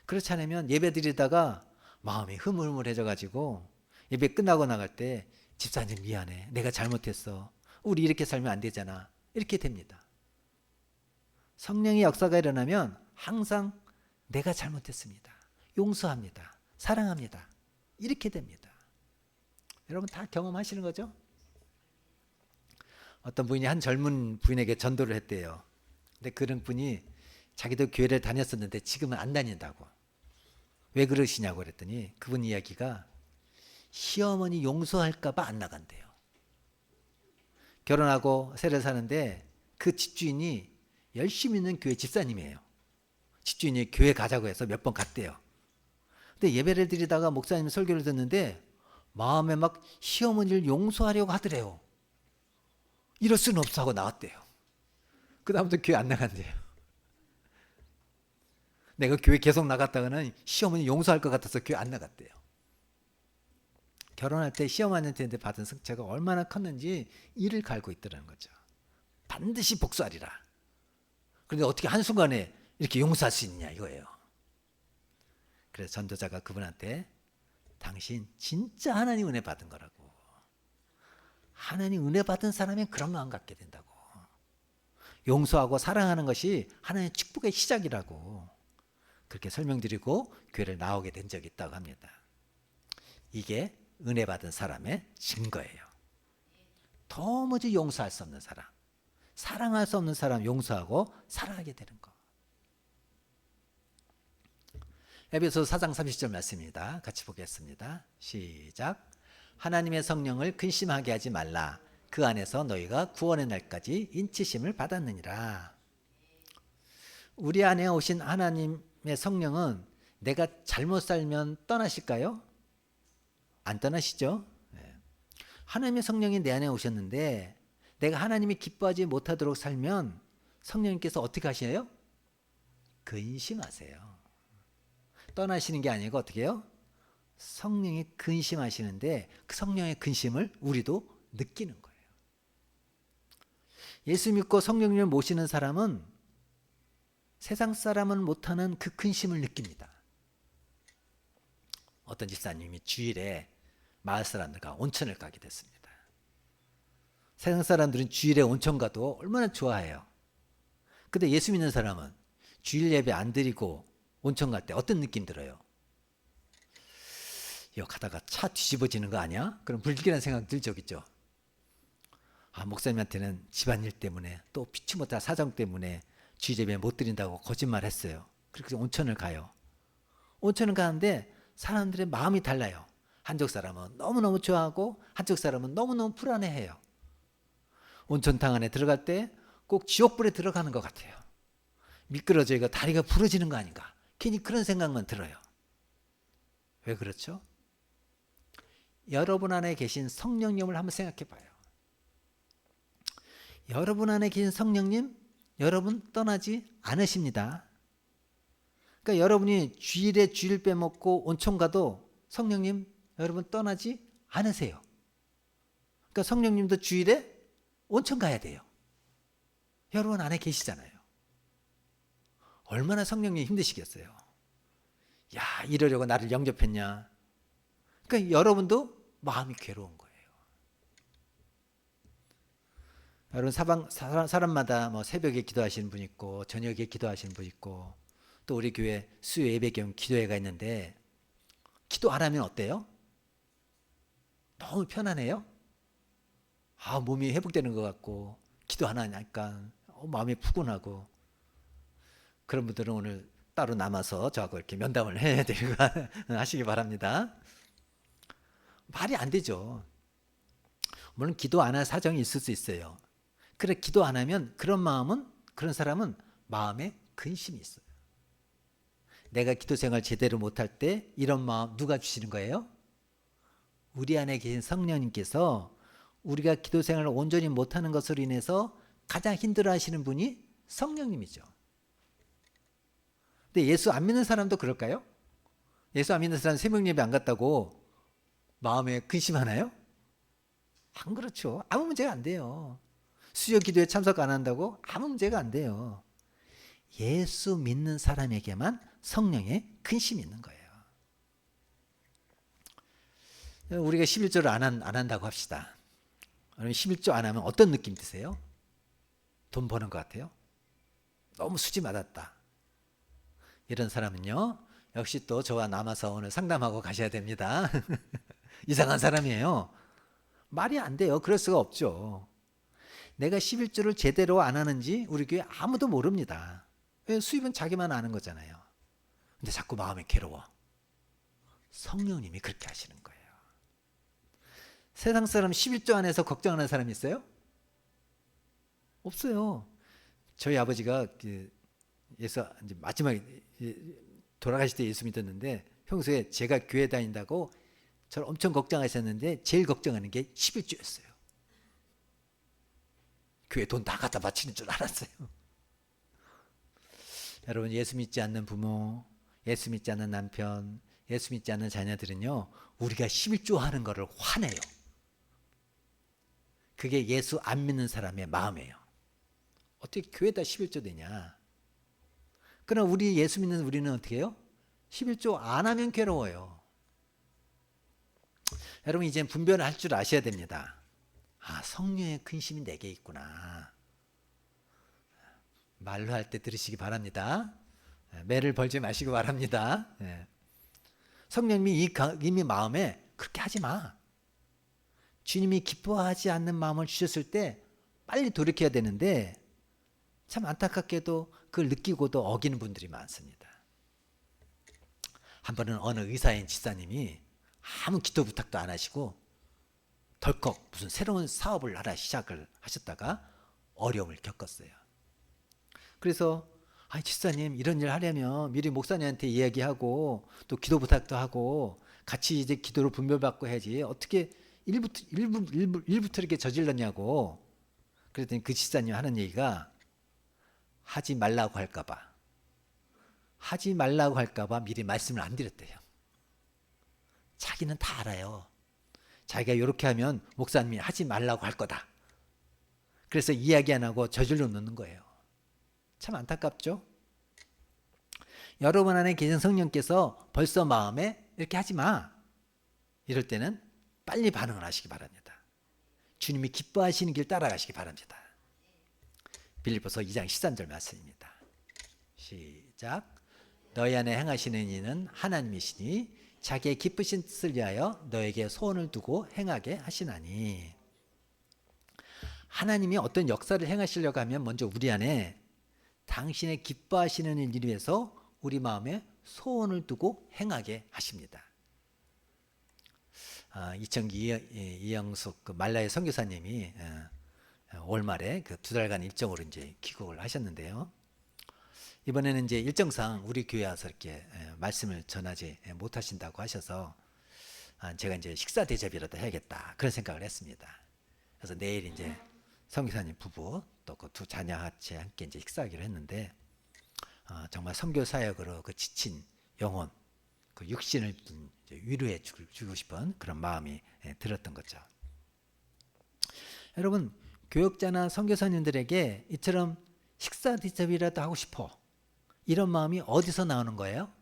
그렇지 않으면 예배 드리다가 마음이 흐물흐물해져 가지고 예배 끝나고 나갈 때 집사님 미안해, 내가 잘못했어, 우리 이렇게 살면 안 되잖아, 이렇게 됩니다. 성령의 역사가 일어나면 항상 내가 잘못했습니다, 용서합니다, 사랑합니다, 이렇게 됩니다. 여러분 다 경험하시는 거죠? 어떤 분이 한 젊은 부인에게 전도를 했대요. 근데 그런 분이 자기도 교회를 다녔었는데 지금은 안 다닌다고. 왜 그러시냐고 그랬더니 그분 이야기가 시어머니 용서할까 봐 안 나간대요. 결혼하고 새를 사는데 그 집주인이 열심히 있는 교회 집사님이에요. 집주인이 교회 가자고 해서 몇 번 갔대요. 근데 예배를 드리다가 목사님 설교를 듣는데 마음에 막 시어머니를 용서하려고 하더래요. 이럴 수는 없어 하고 나왔대요. 그 다음부터 교회 안 나간대요. 내가 교회 계속 나갔다가는 시어머니 용서할 것 같아서 교회 안 나갔대요. 결혼할 때 시어머니한테 받은 상처가 얼마나 컸는지 이를 갈고 있더라는 거죠. 반드시 복수하리라. 그런데 어떻게 한순간에 이렇게 용서할 수 있냐 이거예요. 그래서 전도자가 그분한테 당신 진짜 하나님 은혜 받은 거라고. 하나님 은혜 받은 사람은 그런 마음 갖게 된다고. 용서하고 사랑하는 것이 하나님의 축복의 시작이라고. 그렇게 설명드리고 교회를 나오게 된 적이 있다고 합니다. 이게 은혜 받은 사람의 증거예요. 도무지 용서할 수 없는 사람, 사랑할 수 없는 사람 용서하고 사랑하게 되는 거. 에베소서 4장 30절 말씀입니다. 같이 보겠습니다. 시작. 하나님의 성령을 근심하게 하지 말라. 그 안에서 너희가 구원의 날까지 인치심을 받았느니라. 우리 안에 오신 하나님의 성령은 내가 잘못 살면 떠나실까요? 안 떠나시죠? 하나님의 성령이 내 안에 오셨는데 내가 하나님이 기뻐하지 못하도록 살면 성령님께서 어떻게 하시나요? 근심하세요. 떠나시는 게 아니고 어떻게 해요? 성령이 근심하시는데 그 성령의 근심을 우리도 느끼는 거예요. 예수 믿고 성령님을 모시는 사람은 세상 사람은 못하는 그 근심을 느낍니다. 어떤 집사님이 주일에 마을 사람들과 온천을 가게 됐습니다. 세상 사람들은 주일에 온천 가도 얼마나 좋아해요. 근데 예수 믿는 사람은 주일 예배 안 드리고 온천 갈 때 어떤 느낌 들어요? 이거 가다가 차 뒤집어지는 거 아니야? 그럼 불길한 생각 들 적 있죠. 아, 목사님한테는 집안일 때문에 또 피치 못할 사정 때문에 주일 예배 못 드린다고 거짓말 했어요. 그렇게 온천을 가요. 온천을 가는데 사람들의 마음이 달라요. 한쪽 사람은 너무너무 좋아하고 한쪽 사람은 너무너무 불안해해요. 온천탕 안에 들어갈 때 꼭 지옥불에 들어가는 것 같아요. 미끄러져 이거 다리가 부러지는 거 아닌가. 괜히 그런 생각만 들어요. 왜 그렇죠? 여러분 안에 계신 성령님을 한번 생각해 봐요. 여러분 안에 계신 성령님, 여러분 떠나지 않으십니다. 그러니까 여러분이 주일에 주일 빼먹고 온천 가도 성령님 여러분 떠나지 않으세요. 그러니까 성령님도 주일에 온천 가야 돼요. 여러분 안에 계시잖아요. 얼마나 성령님 힘드시겠어요. 야, 이러려고 나를 영접했냐. 그러니까 여러분도 마음이 괴로운 거예요. 여러분 사람마다 뭐 새벽에 기도하시는 분 있고 저녁에 기도하시는 분 있고 또 우리 교회 수요 예배 겸 기도회가 있는데 기도 안 하면 어때요? 너무 편안해요? 아, 몸이 회복되는 것 같고 기도 안 하니까 마음이 푸근하고 그런 분들은 오늘 따로 남아서 저하고 이렇게 면담을 해야 되고 하시기 바랍니다. 말이 안 되죠. 물론 기도 안 할 사정이 있을 수 있어요. 그래 기도 안 하면 그런 사람은 마음에 근심이 있어요. 내가 기도 생활 제대로 못할 때 이런 마음 누가 주시는 거예요? 우리 안에 계신 성령님께서 우리가 기도 생활을 온전히 못하는 것으로 인해서 가장 힘들어하시는 분이 성령님이죠. 근데 예수 안 믿는 사람도 그럴까요? 예수 안 믿는 사람 새벽 예배 안 갔다고 마음에 근심하나요? 안 그렇죠. 아무 문제가 안 돼요. 수요 기도에 참석 안 한다고 아무 문제가 안 돼요. 예수 믿는 사람에게만 성령의 근심이 있는 거예요. 우리가 11조를 안 한다고 합시다. 11조 안 하면 어떤 느낌 드세요? 돈 버는 것 같아요? 너무 수지 맞았다. 이런 사람은요, 역시 또 저와 남아서 오늘 상담하고 가셔야 됩니다. 이상한 사람이에요. 말이 안 돼요. 그럴 수가 없죠. 내가 11조를 제대로 안 하는지 우리 교회 아무도 모릅니다. 왜? 수입은 자기만 아는 거잖아요. 근데 자꾸 마음이 괴로워. 성령님이 그렇게 하시는 거예요. 세상 사람 11조 안에서 걱정하는 사람이 있어요? 없어요. 저희 아버지가 예수 이제 마지막에 돌아가실 때 예수 믿었는데 평소에 제가 교회 다닌다고 저를 엄청 걱정하셨는데 제일 걱정하는 게 11조였어요. 교회 돈 다 갖다 바치는 줄 알았어요. 여러분 예수 믿지 않는 부모, 예수 믿지 않는 남편, 예수 믿지 않는 자녀들은요, 우리가 11조 하는 거를 화내요. 그게 예수 안 믿는 사람의 마음이에요. 어떻게 교회에다 11조 되냐. 그러나 우리 예수 믿는 우리는 어떻게 해요? 11조 안 하면 괴로워요. 여러분 이제 분별을 할 줄 아셔야 됩니다. 아, 성령의 근심이 내게 있구나. 말로 할 때 들으시기 바랍니다. 매를 벌지 마시기 바랍니다. 성령님이 이미 마음에 그렇게 하지 마. 주님이 기뻐하지 않는 마음을 주셨을 때 빨리 돌이켜야 되는데 참 안타깝게도 그걸 느끼고도 어기는 분들이 많습니다. 한 번은 어느 의사인 집사님이 아무 기도 부탁도 안 하시고 덜컥 무슨 새로운 사업을 하나 시작을 하셨다가 어려움을 겪었어요. 그래서 집사님 이런 일 하려면 미리 목사님한테 이야기하고 또 기도 부탁도 하고 같이 이제 기도를 분별받고 해야지 어떻게 일부터 이렇게 저질렀냐고. 그랬더니 그 집사님 하는 얘기가 하지 말라고 할까봐 미리 말씀을 안 드렸대요. 자기는 다 알아요. 자기가 이렇게 하면 목사님이 하지 말라고 할 거다. 그래서 이야기 안 하고 저질러 놓는 거예요. 참 안타깝죠? 여러분 안에 계신 성령께서 벌써 마음에 이렇게 하지 마, 이럴 때는 빨리 반응을 하시기 바랍니다. 주님이 기뻐하시는 길 따라가시기 바랍니다. 빌립보서 2장 13절 말씀입니다. 시작. 너희 안에 행하시는 이는 하나님이시니 자기의 기쁘신 뜻을 위하여 너에게 소원을 두고 행하게 하시나니. 하나님이 어떤 역사를 행하시려고 하면 먼저 우리 안에 당신의 기뻐하시는 일을 위해서 우리 마음에 소원을 두고 행하게 하십니다. 이청기 이영숙 그 말라의 선교사님이 올 말에 그 2달간 일정으로 이제 귀국을 하셨는데요. 이번에는 이제 일정상 우리 교회 와서 이렇게 말씀을 전하지 못하신다고 하셔서 제가 이제 식사 대접이라도 해야겠다 그런 생각을 했습니다. 그래서 내일 이제 선교사님 부부 또 그 두 자녀 같이 함께 이제 식사하기로 했는데 정말 선교 사역으로 그 지친 영혼, 그 육신을 이제 위로해 주고 싶은 그런 마음이 들었던 거죠. 여러분, 교역자나 선교사님들에게 이처럼 식사 대접이라도 하고 싶어, 이런 마음이 어디서 나오는 거예요?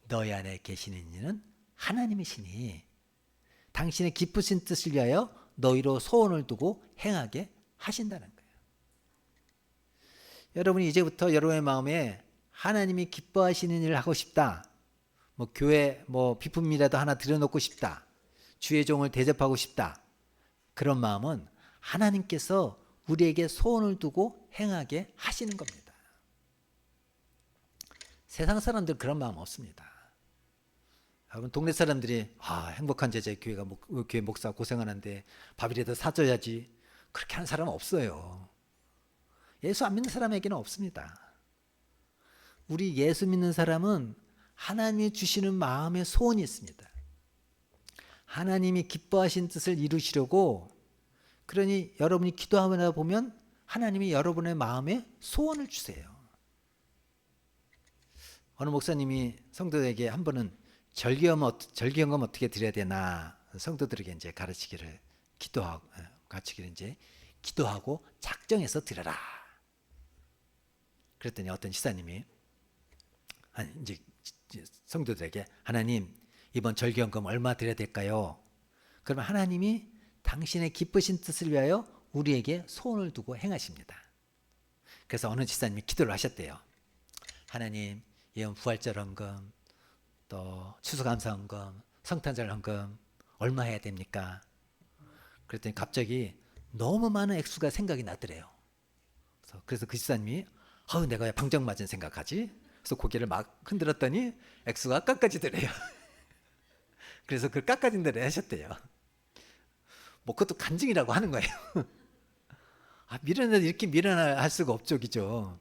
너희 안에 계시는 이는 하나님이시니 당신의 기쁘신 뜻을 위하여 너희로 소원을 두고 행하게 하신다는 거예요. 여러분이 이제부터 여러분의 마음에 하나님이 기뻐하시는 일을 하고 싶다, 뭐 교회 뭐 비품이라도 하나 들여놓고 싶다, 주의 종을 대접하고 싶다, 그런 마음은 하나님께서 우리에게 소원을 두고 행하게 하시는 겁니다. 세상 사람들 그런 마음 없습니다. 여러분, 동네 사람들이 행복한 제자의 교회가 교회 목사 고생하는데 밥이라도 사줘야지, 그렇게 하는 사람은 없어요. 예수 안 믿는 사람에게는 없습니다. 우리 예수 믿는 사람은 하나님이 주시는 마음의 소원이 있습니다. 하나님이 기뻐하신 뜻을 이루시려고, 그러니 여러분이 기도하다 보면 하나님이 여러분의 마음에 소원을 주세요. 어느 목사님이 성도들에게 한 번은 절기연금 어떻게 드려야 되나 성도들에게 이제 가르치기를 기도하고 작정해서 드려라. 그랬더니 어떤 지사님이 이제 성도들에게, 하나님 이번 절기연금 얼마 드려야 될까요? 그러면 하나님이 당신의 기쁘신 뜻을 위하여 우리에게 소원을 두고 행하십니다. 그래서 어느 지사님이 기도를 하셨대요. 하나님, 이번 부활절 헌금, 또 추수감사 헌금, 성탄절 헌금 얼마 해야 됩니까? 그랬더니 갑자기 너무 많은 액수가 생각이 나더래요. 그래서 그 지사님이 내가 왜 방정 맞은 생각하지? 그래서 고개를 막 흔들었더니 액수가 깎아지더래요. 그래서 그걸 깎아진 대로 하셨대요. 뭐 그것도 간증이라고 하는 거예요. 미련해도 이렇게 미련할 수가 없죠, 그죠?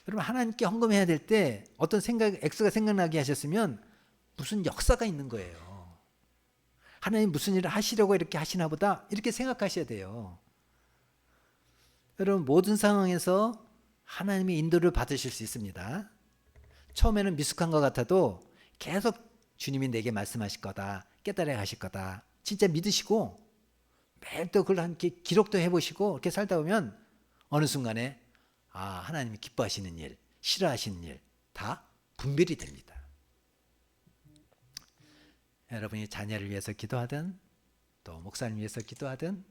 여러분, 하나님께 헌금해야 될 때 어떤 액수가 생각나게 하셨으면 무슨 역사가 있는 거예요. 하나님 무슨 일을 하시려고 이렇게 하시나 보다, 이렇게 생각하셔야 돼요. 여러분, 모든 상황에서 하나님의 인도를 받으실 수 있습니다. 처음에는 미숙한 것 같아도 계속 주님이 내게 말씀하실 거다, 깨달아 가실 거다, 진짜 믿으시고 매일 또 그걸 함께 기록도 해보시고 이렇게 살다 보면 어느 순간에 하나님이 기뻐하시는 일, 싫어하시는 일 다 분별이 됩니다. 여러분이 자녀를 위해서 기도하든, 또 목사님 위해서 기도하든,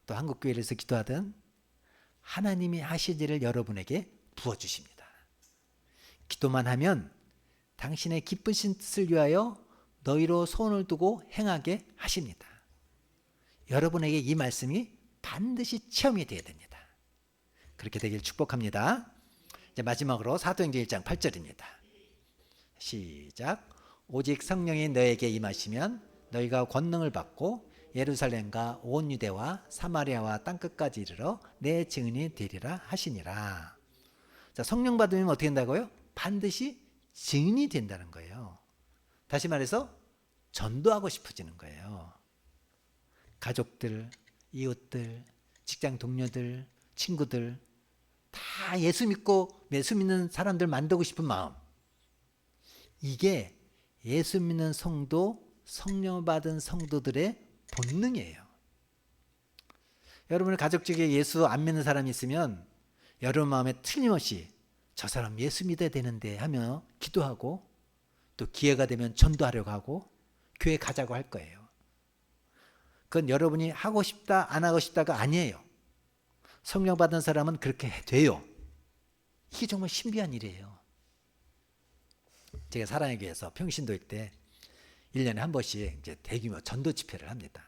또 한국교회를 위해서 기도하든 하나님이 하실 일을 여러분에게 부어주십니다. 기도만 하면 당신의 기쁘신 뜻을 위하여 너희로 소원을 두고 행하게 하십니다. 여러분에게 이 말씀이 반드시 체험이 되어야 됩니다. 그렇게 되길 축복합니다. 이제 마지막으로 사도행전 1장 8절입니다. 시작. 오직 성령이 너에게 임하시면 너희가 권능을 받고 예루살렘과 온 유대와 사마리아와 땅끝까지 이르러 내 증인이 되리라 하시니라. 자, 성령 받으면 어떻게 된다고요? 반드시 증인이 된다는 거예요. 다시 말해서 전도하고 싶어지는 거예요. 가족들, 이웃들, 직장 동료들, 친구들 다 예수 믿고 예수 믿는 사람들 만들고 싶은 마음, 이게 예수 믿는 성도, 성령 받은 성도들의 본능이에요. 여러분의 가족 중에 예수 안 믿는 사람이 있으면 여러분 마음에 틀림없이 저 사람 예수 믿어야 되는데 하며 기도하고 또 기회가 되면 전도하려고 하고 교회 가자고 할 거예요. 그건 여러분이 하고 싶다 안 하고 싶다가 아니에요. 성령 받은 사람은 그렇게 돼요. 이게 정말 신비한 일이에요. 제가 사랑의 교회에서 평신도일 때 1년에 한 번씩 이제 대규모 전도 집회를 합니다.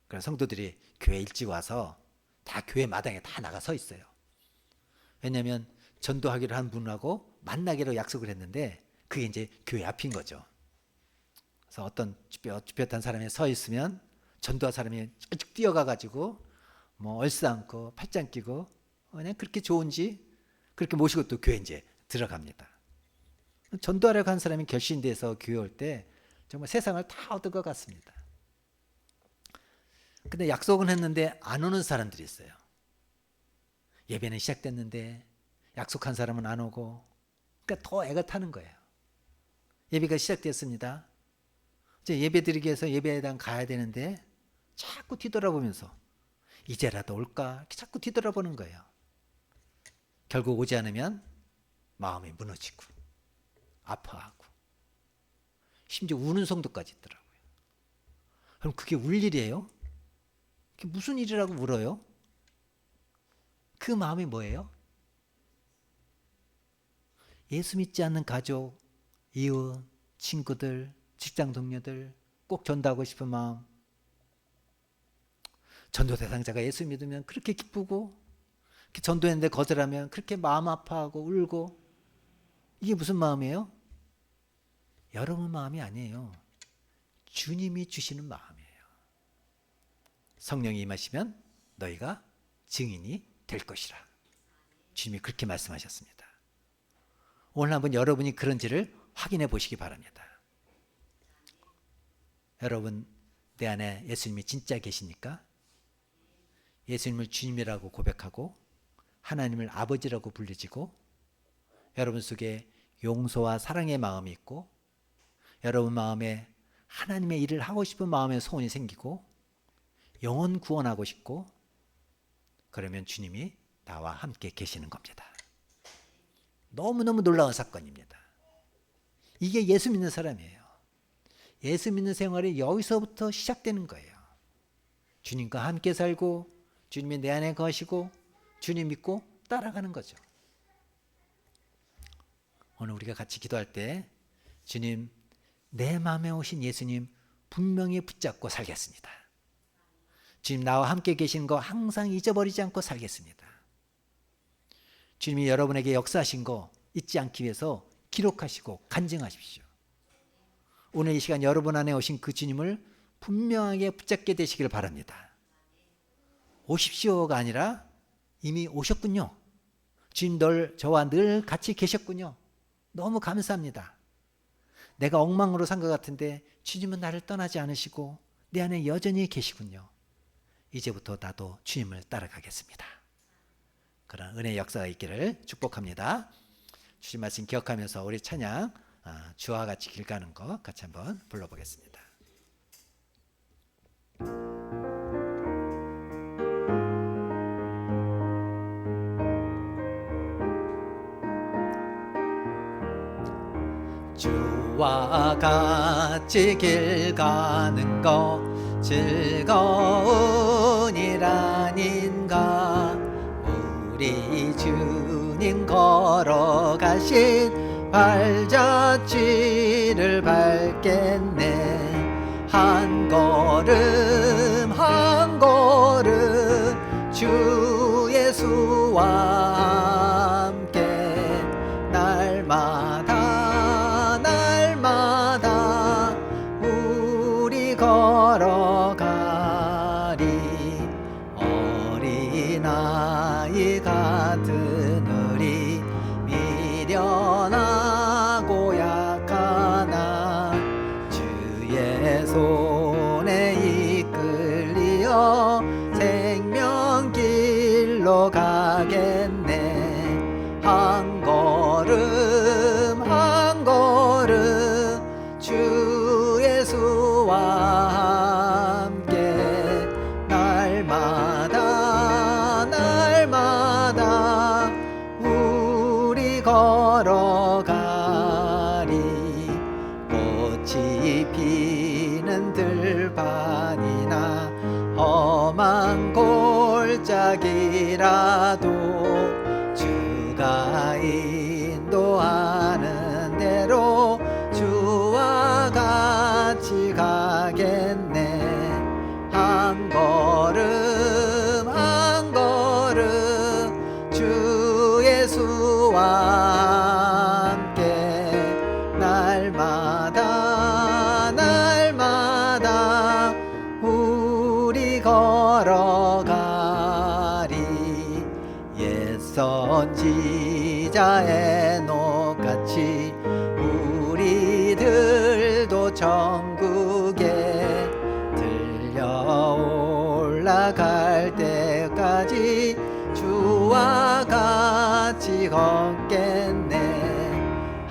그래서 성도들이 교회 일찍 와서 다 교회 마당에 다 나가 서 있어요. 왜냐하면 전도하기로 한 분하고 만나기로 약속을 했는데 그게 이제 교회 앞인 거죠. 그래서 어떤 쭈뼛쭈뼛한 사람이 서 있으면 전도할 사람이 쭉 뛰어가가지고 뭐 얼싸안고 팔짱 끼고 그냥 그렇게 좋은지 그렇게 모시고 또 교회 이제 들어갑니다. 전도하려고 한 사람이 결신돼서 교회 올 때 정말 세상을 다 얻을 것 같습니다. 근데 약속은 했는데 안 오는 사람들이 있어요. 예배는 시작됐는데 약속한 사람은 안 오고, 그러니까 더 애가 타는 거예요. 예배가 시작됐습니다. 이제 예배 드리기 위해서 예배당 가야 되는데 자꾸 뒤돌아보면서 이제라도 올까 이렇게 자꾸 뒤돌아보는 거예요. 결국 오지 않으면 마음이 무너지고 아파하고 심지어 우는 성도까지 있더라고요. 그럼 그게 울 일이에요? 그게 무슨 일이라고 울어요? 그 마음이 뭐예요? 예수 믿지 않는 가족, 이웃, 친구들, 직장 동료들 꼭 전도하고 싶은 마음. 전도 대상자가 예수 믿으면 그렇게 기쁘고, 전도했는데 거절하면 그렇게 마음 아파하고 울고, 이게 무슨 마음이에요? 여러분 마음이 아니에요. 주님이 주시는 마음이에요. 성령이 임하시면 너희가 증인이 될 것이라. 주님이 그렇게 말씀하셨습니다. 오늘 한번 여러분이 그런지를 확인해 보시기 바랍니다. 여러분, 내 안에 예수님이 진짜 계십니까? 예수님을 주님이라고 고백하고 하나님을 아버지라고 불리지고 여러분 속에 용서와 사랑의 마음이 있고 여러분 마음에 하나님의 일을 하고 싶은 마음의 소원이 생기고 영혼 구원하고 싶고, 그러면 주님이 나와 함께 계시는 겁니다. 너무너무 놀라운 사건입니다. 이게 예수 믿는 사람이에요. 예수 믿는 생활이 여기서부터 시작되는 거예요. 주님과 함께 살고 주님이 내 안에 거시고 주님 믿고 따라가는 거죠. 오늘 우리가 같이 기도할 때 주님, 내 마음에 오신 예수님 분명히 붙잡고 살겠습니다. 주님, 나와 함께 계신 거 항상 잊어버리지 않고 살겠습니다. 주님이 여러분에게 역사하신 거 잊지 않기 위해서 기록하시고 간증하십시오. 오늘 이 시간 여러분 안에 오신 그 주님을 분명하게 붙잡게 되시길 바랍니다. 오십시오가 아니라 이미 오셨군요. 주님, 저와 늘 같이 계셨군요. 너무 감사합니다. 내가 엉망으로 산 것 같은데 주님은 나를 떠나지 않으시고 내 안에 여전히 계시군요. 이제부터 나도 주님을 따라가겠습니다. 그런 은혜의 역사가 있기를 축복합니다. 주신 말씀 기억하면서 우리 찬양 주와 같이 길 가는 거 같이 한번 불러보겠습니다. 주와 같이 길 가는 거 즐거운 일 아닌가. 우리 주님 걸어가신 발자취를 밟겠네. 한 걸음 한 걸음 주 예수와 함께 날마다 날마다 우리 걸어가리. 어린아이 같은 우리 미련하고 약하나 주의 손에 이끌리어 생명길로 가겠네. 한 걸음 한 걸음 주 예수와 함께 날마다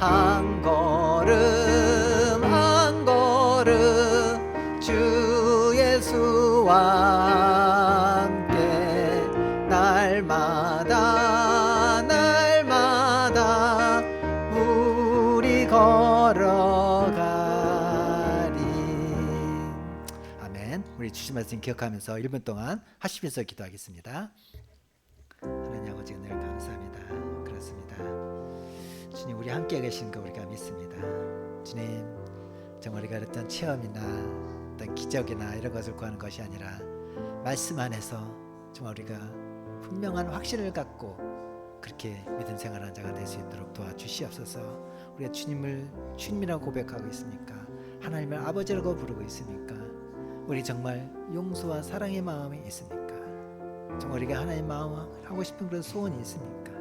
한 걸음 한 걸음 주 예수와 함께 날마다 날마다 우리 걸어가리. 아멘. 우리 주신 말씀 기억하면서 1분 동안 하시면서 기도하겠습니다. 하나님 아버지 은혜를 감사합니다. 그렇습니다. 주님, 우리 함께 계신 거 우리가 믿습니다. 주님, 정말 우리가 어떤 체험이나 어떤 기적이나 이런 것을 구하는 것이 아니라 말씀 안에서 정말 우리가 분명한 확신을 갖고 그렇게 믿음 생활하는 자가 될 수 있도록 도와주시옵소서. 우리가 주님을 주님이라고 고백하고 있으니까, 하나님을 아버지라고 부르고 있으니까, 우리 정말 용서와 사랑의 마음이 있으니까, 정말 우리가 하나님 마음을 하고 싶은 그런 소원이 있으니까,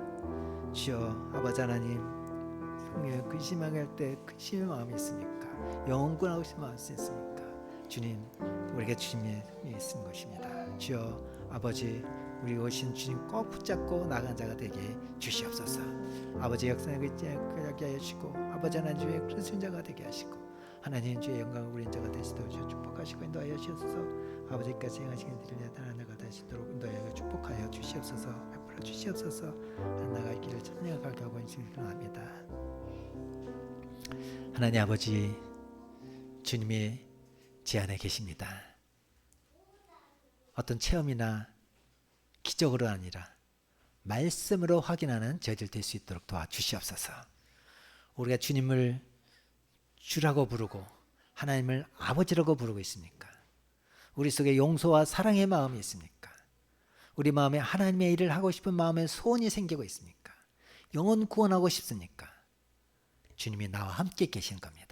주여 아버지 하나님, 성령의 근심하게 할 때 근심의 마음이 있으니까, 영원군하고 싶은 마음이 있으니까, 주님, 우리가 주님의 성령이 있는 것입니다. 주여 아버지, 우리 오신 주님 꼭 붙잡고 나간 자가 되게 주시옵소서. 아버지 역사하게 하여 주시고, 아버지 하나님 주의 그리스도인 자가 되게 하시고, 하나님 주의 영광을 우리 자가 되시도록 주여 축복하시고 인도하여 주시옵소서. 아버지까지 행하시는 일을 나타나는 자가 되시도록 인도하여 축복하여 주시옵소서. 베풀어 주시옵소서. 나갈 길을 찬양을 갈가고 인생을 합니다. 하나님 아버지, 주님이 제 안에 계십니다. 어떤 체험이나 기적으로 아니라 말씀으로 확인하는 저희들 될 수 있도록 도와주시옵소서. 우리가 주님을 주라고 부르고 하나님을 아버지라고 부르고 있습니까? 우리 속에 용서와 사랑의 마음이 있습니까? 우리 마음에 하나님의 일을 하고 싶은 마음에 소원이 생기고 있습니까? 영혼 구원하고 싶습니까? 주님이 나와 함께 계신 겁니다.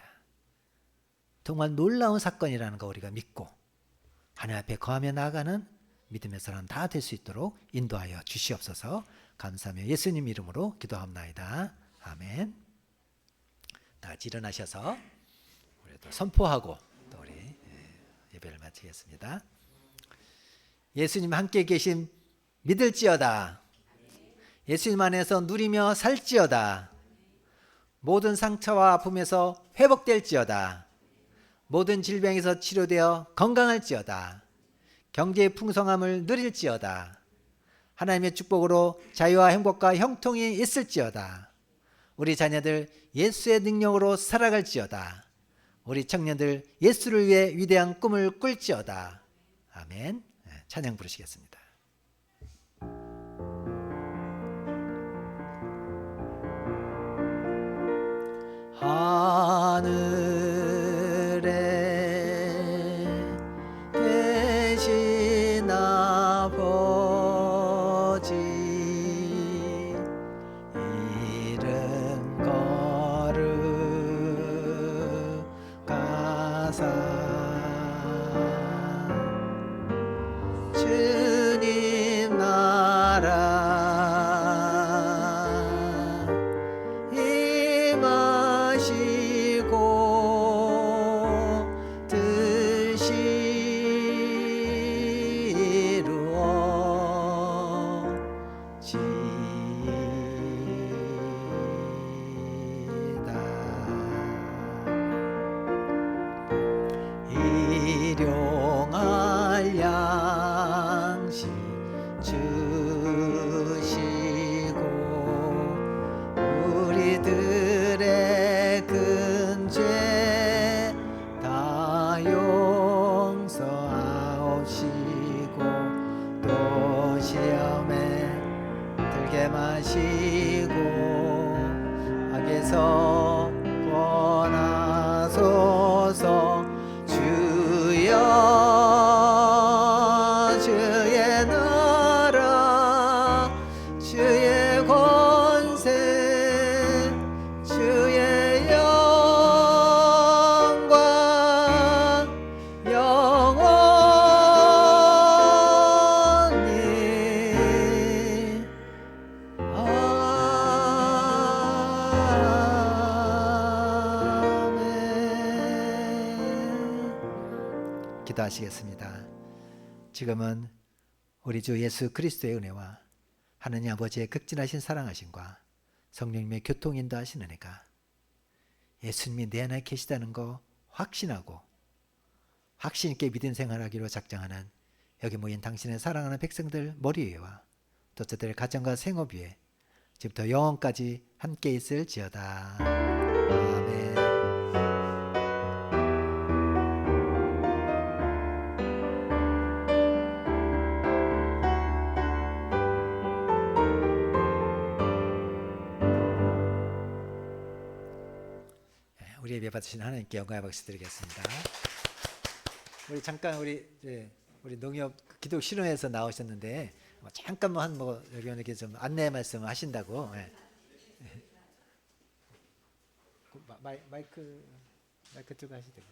정말 놀라운 사건이라는 거 우리가 믿고 하나님 앞에 거하며 나아가는 믿음의 사람 다 될 수 있도록 인도하여 주시옵소서. 감사하며 예수님 이름으로 기도합나이다. 아멘. 다 같이 일어나셔서 우리 또 선포하고 또 우리 예배를 마치겠습니다. 예수님 함께 계심 믿을지어다. 예수님 안에서 누리며 살지어다. 모든 상처와 아픔에서 회복될지어다. 모든 질병에서 치료되어 건강할지어다. 경제의 풍성함을 누릴지어다. 하나님의 축복으로 자유와 행복과 형통이 있을지어다. 우리 자녀들 예수의 능력으로 살아갈지어다. 우리 청년들 예수를 위해 위대한 꿈을 꿀지어다. 아멘. 찬양 부르시겠습니다. 하늘에 계신 아버지, 이름 거룩하사 주님 나라 임하시고 뜻이 이루어지이다. 일용할 양식 주시고 우리들의 근죄 다 용서하옵시고 또 시험에 들게 마시고 악에서 구원하소서. 주여 주의 나라 주의 권세 주의 영광 영원히 아멘. 기도하시겠습니다. 지금은 우리 주 예수 그리스도의 은혜와 하느님 아버지의 극진하신 사랑하심과 성령님의 교통 인도하신 은혜가 예수님이 내 안에 계시다는 거 확신하고 확신 있게 믿음 생활하기로 작정하는 여기 모인 당신의 사랑하는 백성들 머리 위와 또 저들의 가정과 생업 위에 지금부터 영원까지 함께 있을지어다. 아멘. 우리 예배 받으신 하나님께 영광의 박수 드리겠습니다. 우리 잠깐 우리 농협 기독 실험에서 나오셨는데 잠깐만 뭐 여러분에게 좀 안내 말씀 하신다고. 예. 마이크 들고 하시대요.